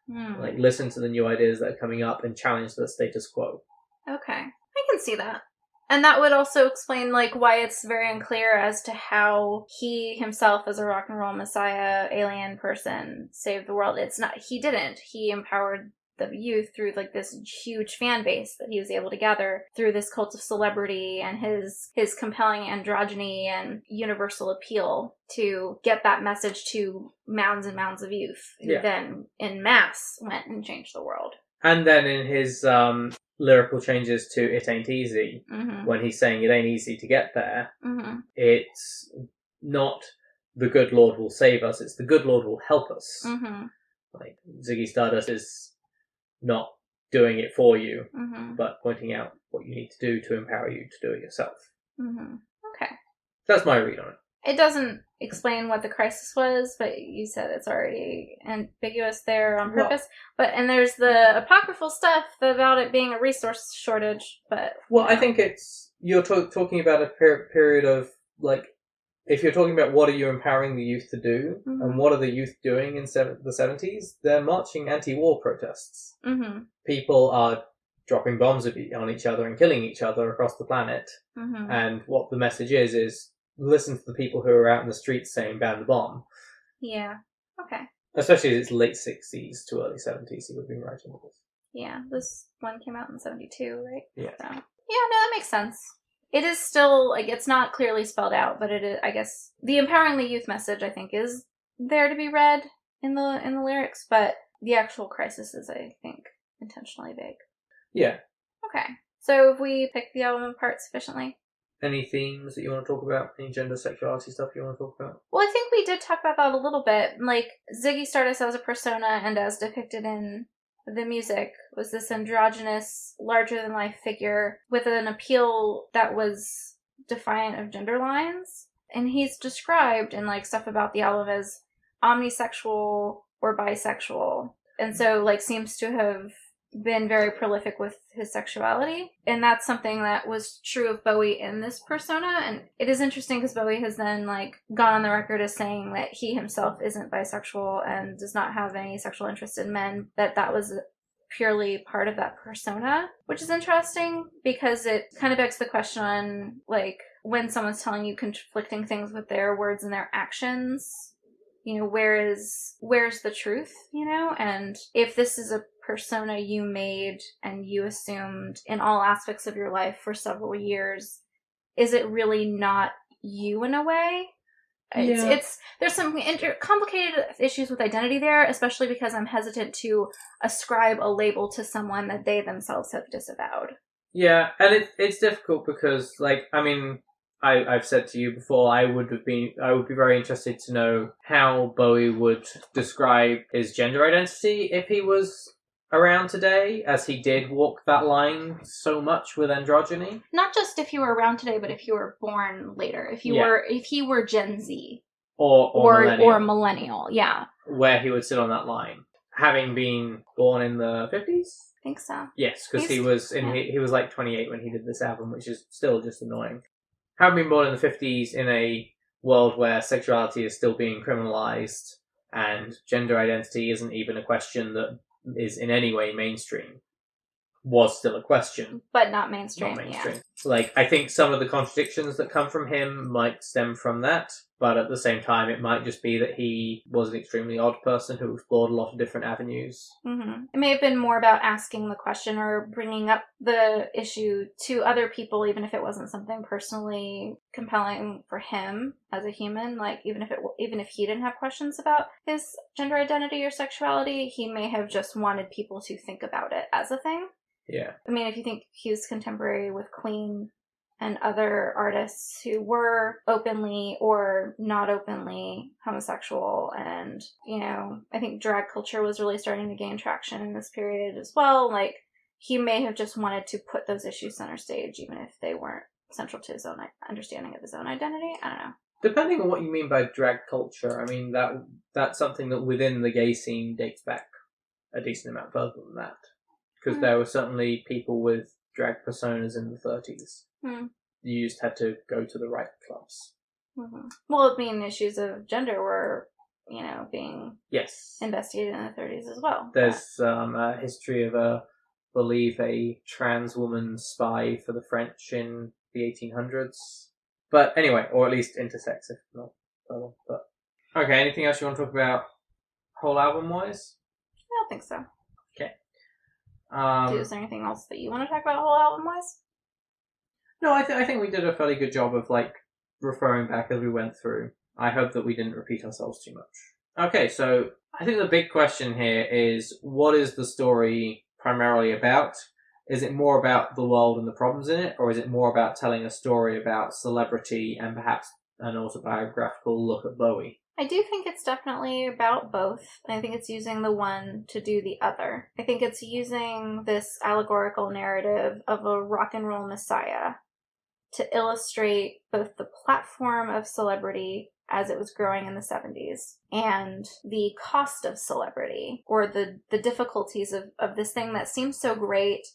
Like, listen to the new ideas that are coming up and challenge the status quo. Okay. I can see that. And that would also explain, like, why it's very unclear as to how he himself, as a rock and roll messiah, alien person, saved the world. It's not, he didn't. He empowered the youth through, like, this huge fan base that he was able to gather through this cult of celebrity and his compelling androgyny and universal appeal to get that message to mounds and mounds of youth, who then, in mass, went and changed the world. And then in his lyrical changes to It Ain't Easy, when he's saying it ain't easy to get there, it's not the good Lord will save us, it's the good Lord will help us. Like, Ziggy Stardust is not doing it for you, but pointing out what you need to do to empower you to do it yourself. Okay. That's my read on it. It doesn't explain what the crisis was, but you said it's already ambiguous there on purpose. And there's the apocryphal stuff about it being a resource shortage, but... Well, I think it's... You're talking about a period of, like... If you're talking about what are you empowering the youth to do, and what are the youth doing in the 70s, they're marching anti-war protests. People are dropping bombs on each other and killing each other across the planet. And what the message is listen to the people who are out in the streets saying ban the bomb. Yeah. Okay. Especially as it's late 60s to early 70s he would have been writing this. Yeah, this one came out in 72, right? Yeah. So, yeah, no, that makes sense. It is still, like, it's not clearly spelled out, but it is, I guess, the empowering the youth message, I think, is there to be read in the lyrics, but the actual crisis is, I think, intentionally vague. Yeah. Okay. So have we picked the album apart sufficiently? Any themes that you want to talk about? Any gender, sexuality stuff you want to talk about? Well, I think we did talk about that a little bit. Like, Ziggy Stardust as a persona and as depicted in the music was this androgynous, larger-than-life figure with an appeal that was defiant of gender lines. And he's described in, like, stuff about the album as omnisexual or bisexual. And so, like, seems to have been very prolific with his sexuality. And that's something that was true of Bowie in this persona. And it is interesting because Bowie has then, like, gone on the record as saying that he himself isn't bisexual and does not have any sexual interest in men, that was purely part of that persona, which is interesting because it kind of begs the question on, like, when someone's telling you conflicting things with their words and their actions, you know, where's the truth, you know? And if this is a persona you made and you assumed in all aspects of your life for several years, is it really not you in a way? There's some complicated issues with identity there, especially because I'm hesitant to ascribe a label to someone that they themselves have disavowed. Yeah, and it's difficult because, like, I mean, I've said to you before, I would be very interested to know how Bowie would describe his gender identity if he was around today, as he did walk that line so much with androgyny. Not just if you were around today, but if you were born later. If he were Gen Z. Or millennial, yeah. Where he would sit on that line. Having been born in the 50s? I think so. Yes, because he was like 28 when he did this album, which is still just annoying. Having been born in the 50s in a world where sexuality is still being criminalized and gender identity isn't even a question that is in any way mainstream, was still a question. But not mainstream. Yeah. Like, I think some of the contradictions that come from him might stem from that, but at the same time, it might just be that he was an extremely odd person who explored a lot of different avenues. Mm-hmm. It may have been more about asking the question or bringing up the issue to other people, even if it wasn't something personally compelling for him as a human. Like, even if he didn't have questions about his gender identity or sexuality, he may have just wanted people to think about it as a thing. Yeah. I mean, if you think he was contemporary with Queen and other artists who were openly or not openly homosexual, and, you know, I think drag culture was really starting to gain traction in this period as well. Like, he may have just wanted to put those issues center stage, even if they weren't central to his own understanding of his own identity. I don't know. Depending on what you mean by drag culture, I mean, that's something that within the gay scene dates back a decent amount further than that. Because there were certainly people with drag personas in the 30s. You just had to go to the right clubs. Mm-hmm. Well, I mean, issues of gender were, you know, being investigated in the 30s as well. There's a history of a trans woman spy for the French in the 1800s. But anyway, or at least intersex, if not further. But okay, anything else you want to talk about whole album-wise? I don't think so. Okay. Is there anything else that you want to talk about whole album-wise? No, I think we did a fairly good job of, like, referring back as we went through. I hope that we didn't repeat ourselves too much. Okay, so I think the big question here is, what is the story primarily about? Is it more about the world and the problems in it, or is it more about telling a story about celebrity and perhaps an autobiographical look at Bowie? I do think it's definitely about both. I think it's using the one to do the other. I think it's using this allegorical narrative of a rock and roll messiah to illustrate both the platform of celebrity as it was growing in the 70s and the cost of celebrity, or the difficulties of this thing that seems so great.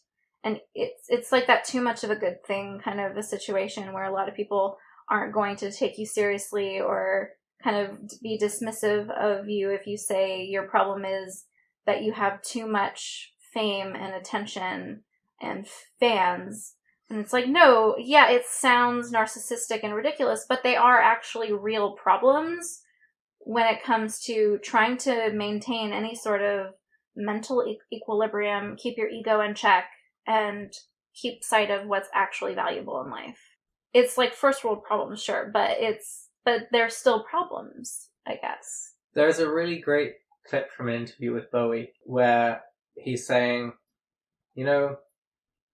And it's like that too much of a good thing kind of a situation where a lot of people aren't going to take you seriously or kind of be dismissive of you if you say your problem is that you have too much fame and attention and fans. And it's like, no, yeah, it sounds narcissistic and ridiculous, but they are actually real problems when it comes to trying to maintain any sort of mental equilibrium, keep your ego in check, and keep sight of what's actually valuable in life. It's like first world problems, sure, but they're still problems, I guess. There's a really great clip from an interview with Bowie where he's saying, you know,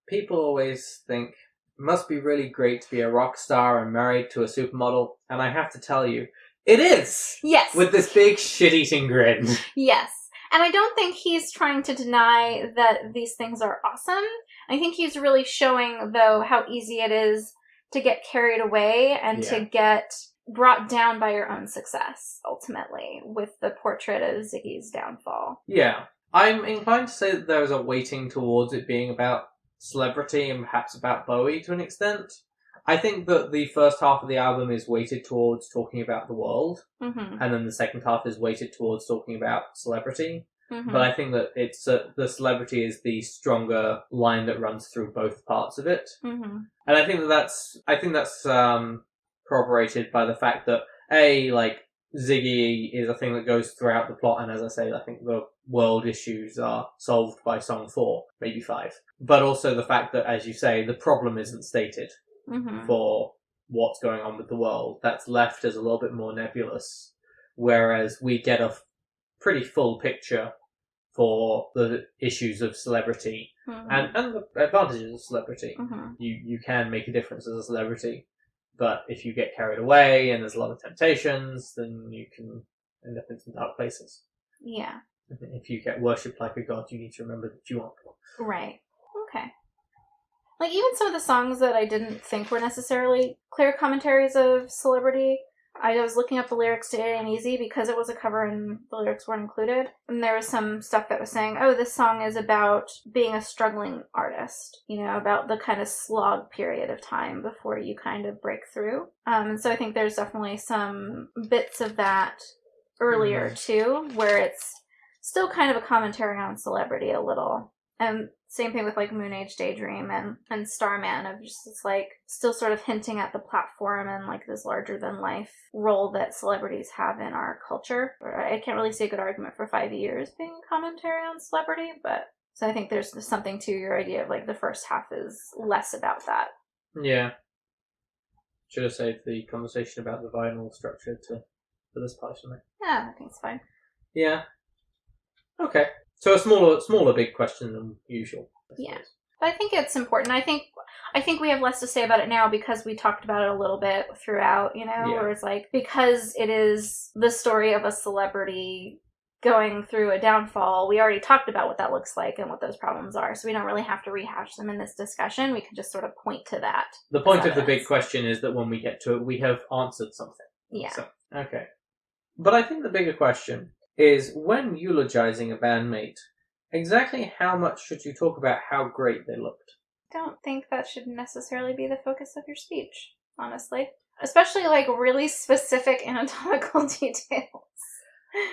people always think it must be really great to be a rock star and married to a supermodel, and I have to tell you, it is! Yes! With this big shit-eating grin. Yes. And I don't think he's trying to deny that these things are awesome. I think he's really showing, though, how easy it is to get carried away and to get brought down by your own success, ultimately, with the portrait of Ziggy's downfall. Yeah. I'm inclined to say that there is a weighting towards it being about celebrity and perhaps about Bowie to an extent. I think that the first half of the album is weighted towards talking about the world, and then the second half is weighted towards talking about celebrity. But I think that it's the celebrity is the stronger line that runs through both parts of it, and I think that's corroborated by the fact that Ziggy is a thing that goes throughout the plot, and as I say, I think the world issues are solved by song 4, maybe 5. But also the fact that, as you say, the problem isn't stated for what's going on with the world. That's left as a little bit more nebulous, whereas we get a pretty full picture for the issues of celebrity and the advantages of celebrity. You can make a difference as a celebrity, but if you get carried away and there's a lot of temptations, then you can end up in some dark places. Yeah. If you get worshipped like a god, you need to remember that you aren't. Right. Okay. Like, even some of the songs that I didn't think were necessarily clear commentaries of celebrity, I was looking up the lyrics to It Ain't Easy because it was a cover and the lyrics weren't included. And there was some stuff that was saying, oh, this song is about being a struggling artist, about the kind of slog period of time before you kind of break through. And so I think there's definitely some bits of that earlier, too, where it's still kind of a commentary on celebrity a little. And same thing with like Moon Age Daydream and Starman, of just it's like still sort of hinting at the platform and like this larger than life role that celebrities have in our culture. I can't really see a good argument for 5 years being a commentary on celebrity, but so I think there's something to your idea of like the first half is less about that. Yeah. Should have saved the conversation about the vinyl structure for this part, shouldn't I? Yeah, I think it's fine. Yeah. Okay. So a smaller big question than usual. Yeah. But I think it's important. I think we have less to say about it now because we talked about it a little bit throughout, where it's like, because it is the story of a celebrity going through a downfall, we already talked about what that looks like and what those problems are. So we don't really have to rehash them in this discussion. We can just sort of point to that. The point of the big question is that when we get to it, we have answered something. Yeah. So, okay. But I think the bigger question is, when eulogizing a bandmate, exactly how much should you talk about how great they looked? I don't think that should necessarily be the focus of your speech, honestly. Especially, like, really specific anatomical details.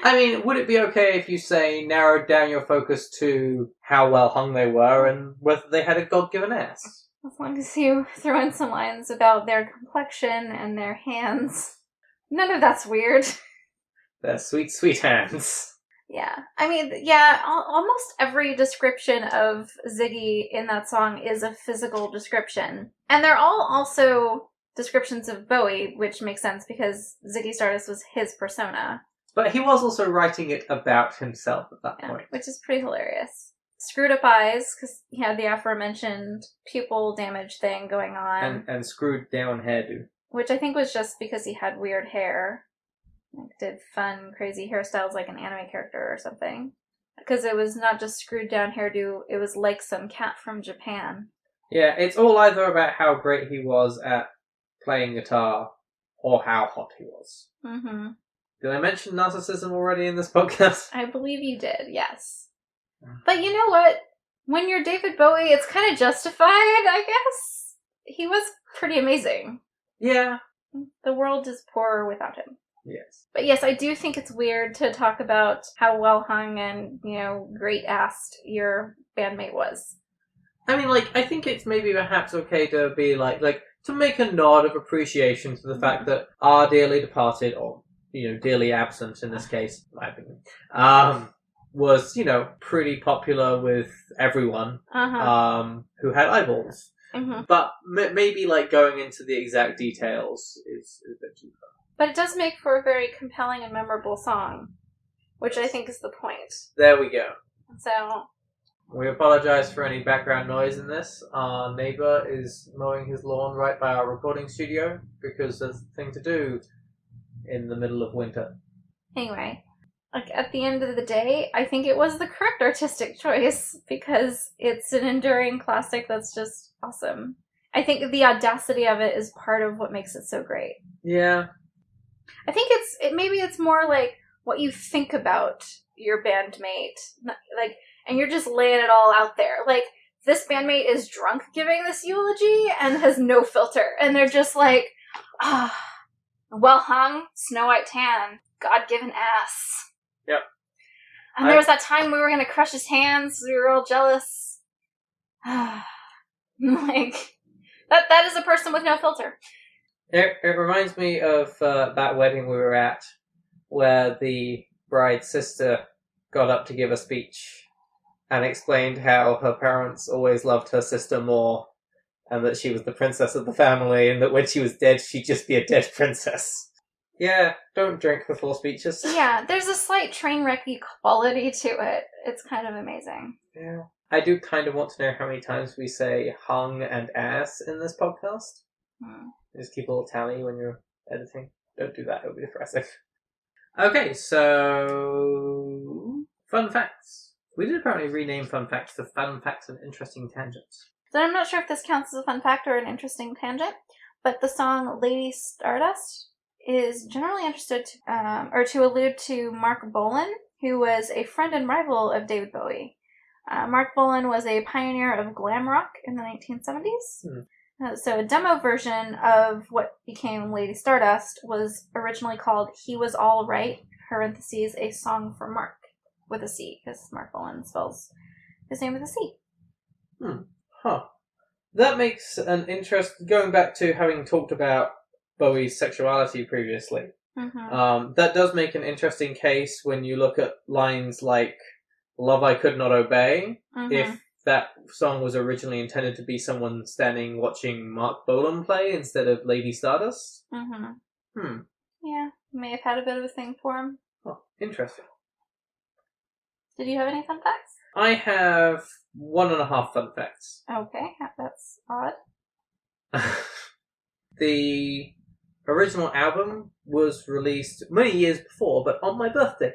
I mean, would it be okay if you say, narrowed down your focus to how well hung they were and whether they had a God-given ass? As long as you throw in some lines about their complexion and their hands. None of that's weird. Their sweet, sweet hands. Yeah. I mean, yeah, almost every description of Ziggy in that song is a physical description. And they're all also descriptions of Bowie, which makes sense because Ziggy Stardust was his persona. But he was also writing it about himself at that point. Which is pretty hilarious. Screwed up eyes, because he had the aforementioned pupil damage thing going on. And screwed down hairdo. Which I think was just because he had weird hair. Like, did fun, crazy hairstyles like an anime character or something. Because it was not just screwed down hairdo, it was like some cat from Japan. Yeah, it's all either about how great he was at playing guitar or how hot he was. Mm-hmm. Did I mention narcissism already in this podcast? I believe you did, yes. But you know what? When you're David Bowie, it's kind of justified, I guess. He was pretty amazing. Yeah. The world is poorer without him. Yes. But yes, I do think it's weird to talk about how well hung and, great-assed your bandmate was. I mean, I think it's maybe perhaps okay to be to make a nod of appreciation to the fact that our dearly departed, or, dearly absent in this case, in my opinion, was, pretty popular with everyone, who had eyeballs. Mm-hmm. But maybe, going into the exact details is a bit too far. But it does make for a very compelling and memorable song, which I think is the point. There we go. So, we apologize for any background noise in this. Our neighbour is mowing his lawn right by our recording studio because there's a thing to do in the middle of winter. Anyway, like, at the end of the day, I think it was the correct artistic choice because it's an enduring classic that's just awesome. I think the audacity of it is part of what makes it so great. Yeah. I think maybe it's more like what you think about your bandmate, like, and you're just laying it all out there. Like, this bandmate is drunk giving this eulogy and has no filter, and they're just like, well hung, Snow White tan, God-given ass. Yep. And there was that time we were going to crush his hands. We were all jealous. Like, that is a person with no filter. It reminds me of that wedding we were at, where the bride's sister got up to give a speech and explained how her parents always loved her sister more, and that she was the princess of the family, and that when she was dead, she'd just be a dead princess. Yeah, don't drink before speeches. Yeah, there's a slight train wrecky quality to it. It's kind of amazing. Yeah. I do kind of want to know how many times we say hung and ass in this podcast. Just keep a little tally when you're editing. Don't do that, it'll be depressing. Okay, so... Fun facts. We did apparently rename fun facts to fun facts and interesting tangents. So I'm not sure if this counts as a fun fact or an interesting tangent, but the song Lady Stardust is generally understood to allude to Mark Bolan, who was a friend and rival of David Bowie. Mark Bolan was a pioneer of glam rock in the 1970s. So a demo version of what became Lady Stardust was originally called He Was All Right, parentheses, a song for Mark, with a C, because Mark Bolan spells his name with a C. Huh. That makes an interest, going back to having talked about Bowie's sexuality previously. That does make an interesting case when you look at lines like Love I Could Not Obey, if that song was originally intended to be someone standing watching Mark Bolan play instead of Lady Stardust. Yeah, may have had a bit of a thing for him. Oh, interesting. Did you have any fun facts? I have 1.5 fun facts. Okay, that's odd. The original album was released many years before, but on my birthday.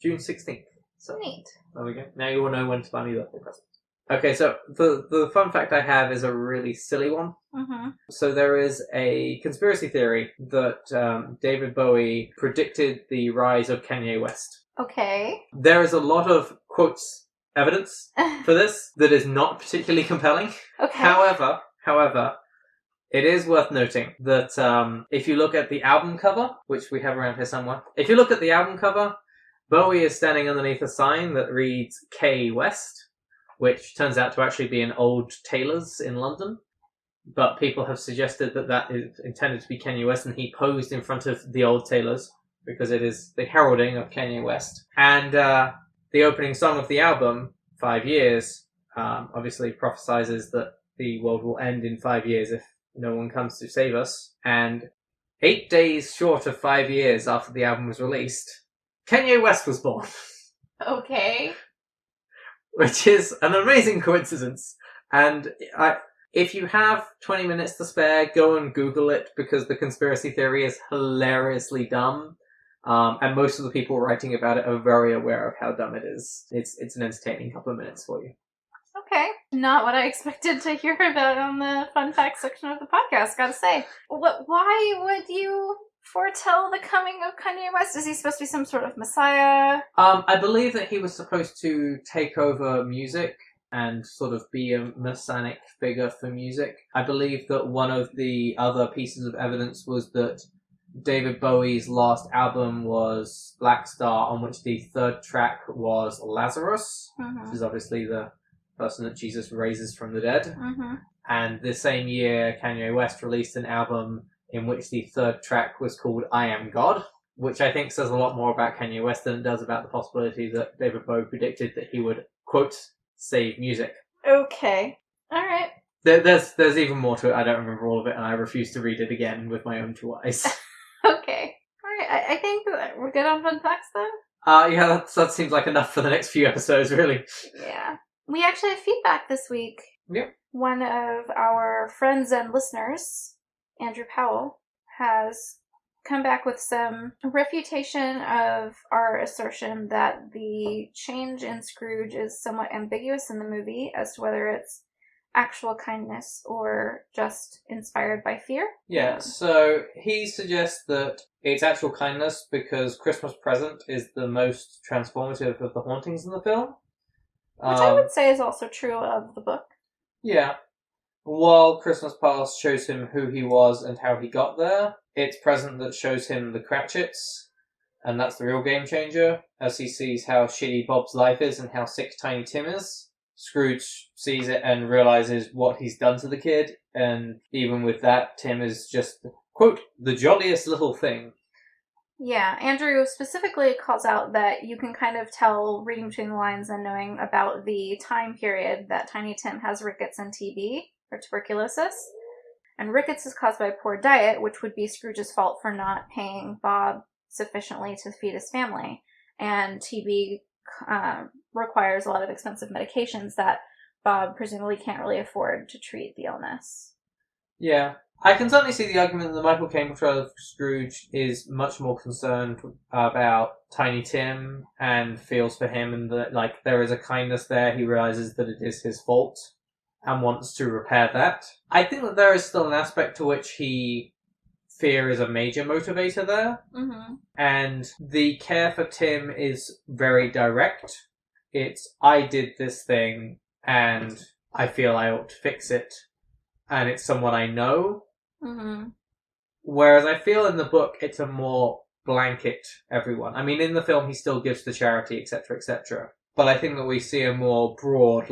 June 16th. So neat. There we go. Now you all know when to buy me birthday presents. Okay, so the fun fact I have is a really silly one. So there is a conspiracy theory that David Bowie predicted the rise of Kanye West. Okay. There is a lot of, quotes, evidence for this that is not particularly compelling. Okay. However, it is worth noting that if you look at the album cover, which we have around here somewhere, if you look at the album cover, Bowie is standing underneath a sign that reads K West, which turns out to actually be an old tailor's in London. But people have suggested that that is intended to be Kanye West, and he posed in front of the old tailor's because it is the heralding of Kanye West. And the opening song of the album, 5 Years, obviously prophesizes that the world will end in 5 years if no one comes to save us. And 8 days short of 5 years after the album was released, Kanye West was born. Okay. Which is an amazing coincidence. And if you have 20 minutes to spare, go and Google it, because the conspiracy theory is hilariously dumb. And most of the people writing about it are very aware of how dumb it is. It's an entertaining couple of minutes for you. Okay. Not what I expected to hear about on the fun facts section of the podcast, gotta say. Why would you foretell the coming of Kanye West? Is he supposed to be some sort of messiah? I believe that he was supposed to take over music and sort of be a messianic figure for music. I believe that one of the other pieces of evidence was that David Bowie's last album was Black Star, on which the third track was Lazarus, which is obviously the person that Jesus raises from the dead. And the same year, Kanye West released an album in which the third track was called I Am God, which I think says a lot more about Kanye West than it does about the possibility that David Bowie predicted that he would, quote, save music. Okay. Alright. There's even more to it. I don't remember all of it, and I refuse to read it again with my own two eyes. Okay. Alright, I think that we're good on fun facts then? Yeah, that seems like enough for the next few episodes, really. Yeah. We actually have feedback this week. Yep. One of our friends and listeners, Andrew Powell, has come back with some refutation of our assertion that the change in Scrooge is somewhat ambiguous in the movie as to whether it's actual kindness or just inspired by fear. Yeah, so he suggests that it's actual kindness because Christmas Present is the most transformative of the hauntings in the film. Which I would say is also true of the book. Yeah. While Christmas Past shows him who he was and how he got there, it's Present that shows him the Cratchits, and that's the real game changer, as he sees how shitty Bob's life is and how sick Tiny Tim is. Scrooge sees it and realizes what he's done to the kid, and even with that, Tim is just, quote, the jolliest little thing. Yeah, Andrew specifically calls out that you can kind of tell, reading between the lines and knowing about the time period, that Tiny Tim has rickets and TB, or tuberculosis. And rickets is caused by poor diet, which would be Scrooge's fault for not paying Bob sufficiently to feed his family. And TB requires a lot of expensive medications that Bob presumably can't really afford to treat the illness. Yeah. I can certainly see the argument that Michael Caine portrayal of Scrooge is much more concerned about Tiny Tim and feels for him, and that there is a kindness there. He realizes that it is his fault and wants to repair that. I think that there is still an aspect to which fear is a major motivator there. Mm-hmm. And the care for Tim is very direct. It's, I did this thing and I feel I ought to fix it. And it's someone I know. Mm-hmm. Whereas I feel in the book it's a more blanket everyone. I mean, in the film he still gives to charity, etc., etc. But I think that we see a more broad,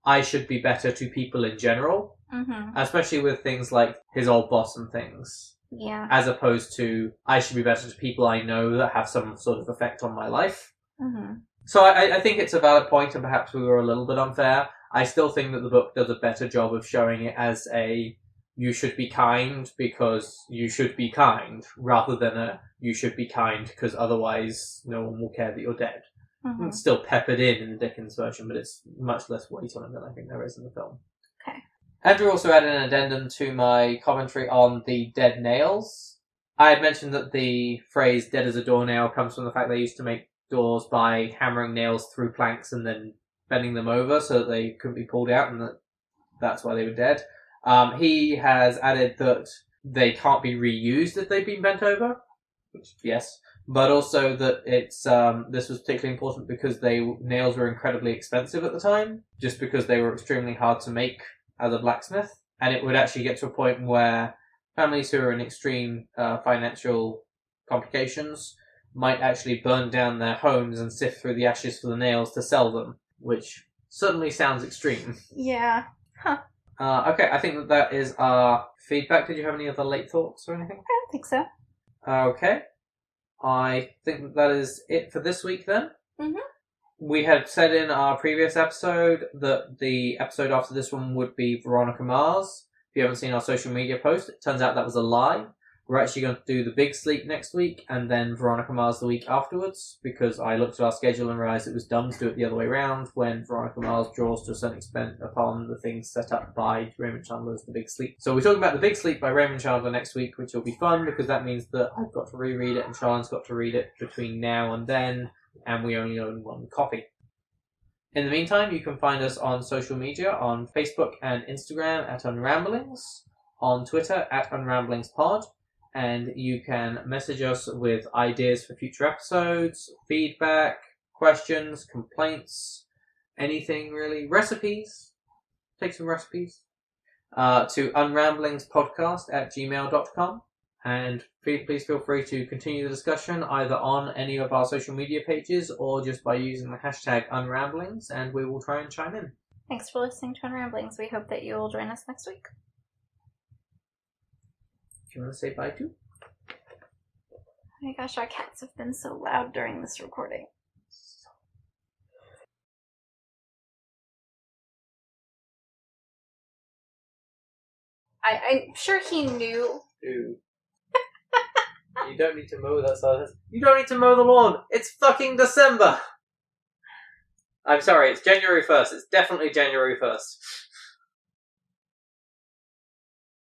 I should be better to people in general. Mm-hmm. Especially with things like his old boss and things. Yeah. As opposed to, I should be better to people I know that have some sort of effect on my life. Mm-hmm. So I think it's a valid point, and perhaps we were a little bit unfair. I still think that the book does a better job of showing it as you should be kind because you should be kind, rather than you should be kind because otherwise no one will care that you're dead. Mm-hmm. It's still peppered in the Dickens version, but it's much less weight on it than I think there is in the film. Okay. Andrew also added an addendum to my commentary on the dead nails. I had mentioned that the phrase dead as a doornail comes from the fact they used to make doors by hammering nails through planks and then bending them over so that they couldn't be pulled out, and that's why they were dead. He has added that they can't be reused if they've been bent over, which, yes, but also that it's this was particularly important because nails were incredibly expensive at the time, just because they were extremely hard to make as a blacksmith, and it would actually get to a point where families who are in extreme financial complications might actually burn down their homes and sift through the ashes for the nails to sell them, which certainly sounds extreme. Yeah. Huh. Okay, I think that is our feedback. Did you have any other late thoughts or anything? I don't think so. Okay. I think that is it for this week then. Mm-hmm. We had said in our previous episode that the episode after this one would be Veronica Mars. If you haven't seen our social media post, it turns out that was a lie. We're actually going to do The Big Sleep next week and then Veronica Mars the week afterwards, because I looked at our schedule and realised it was dumb to do it the other way around when Veronica Mars draws to a certain extent upon the things set up by Raymond Chandler's The Big Sleep. So we're talking about The Big Sleep by Raymond Chandler next week, which will be fun because that means that I've got to reread it and Charlyn's got to read it between now and then, and we only own one copy. In the meantime, you can find us on social media on Facebook and Instagram at Unramblings, on Twitter at UnramblingsPod, and you can message us with ideas for future episodes, feedback, questions, complaints, anything really. Recipes. Take some recipes. To unramblingspodcast@gmail.com. And please feel free to continue the discussion either on any of our social media pages or just by using the hashtag Unramblings, and we will try and chime in. Thanks for listening to Unramblings. We hope that you will join us next week. Do you want to say bye too? Oh my gosh, our cats have been so loud during this recording. I'm sure he knew. Dude. You don't need to mow that side. You don't need to mow the lawn. It's fucking December. I'm sorry, it's January 1st. It's definitely January 1st.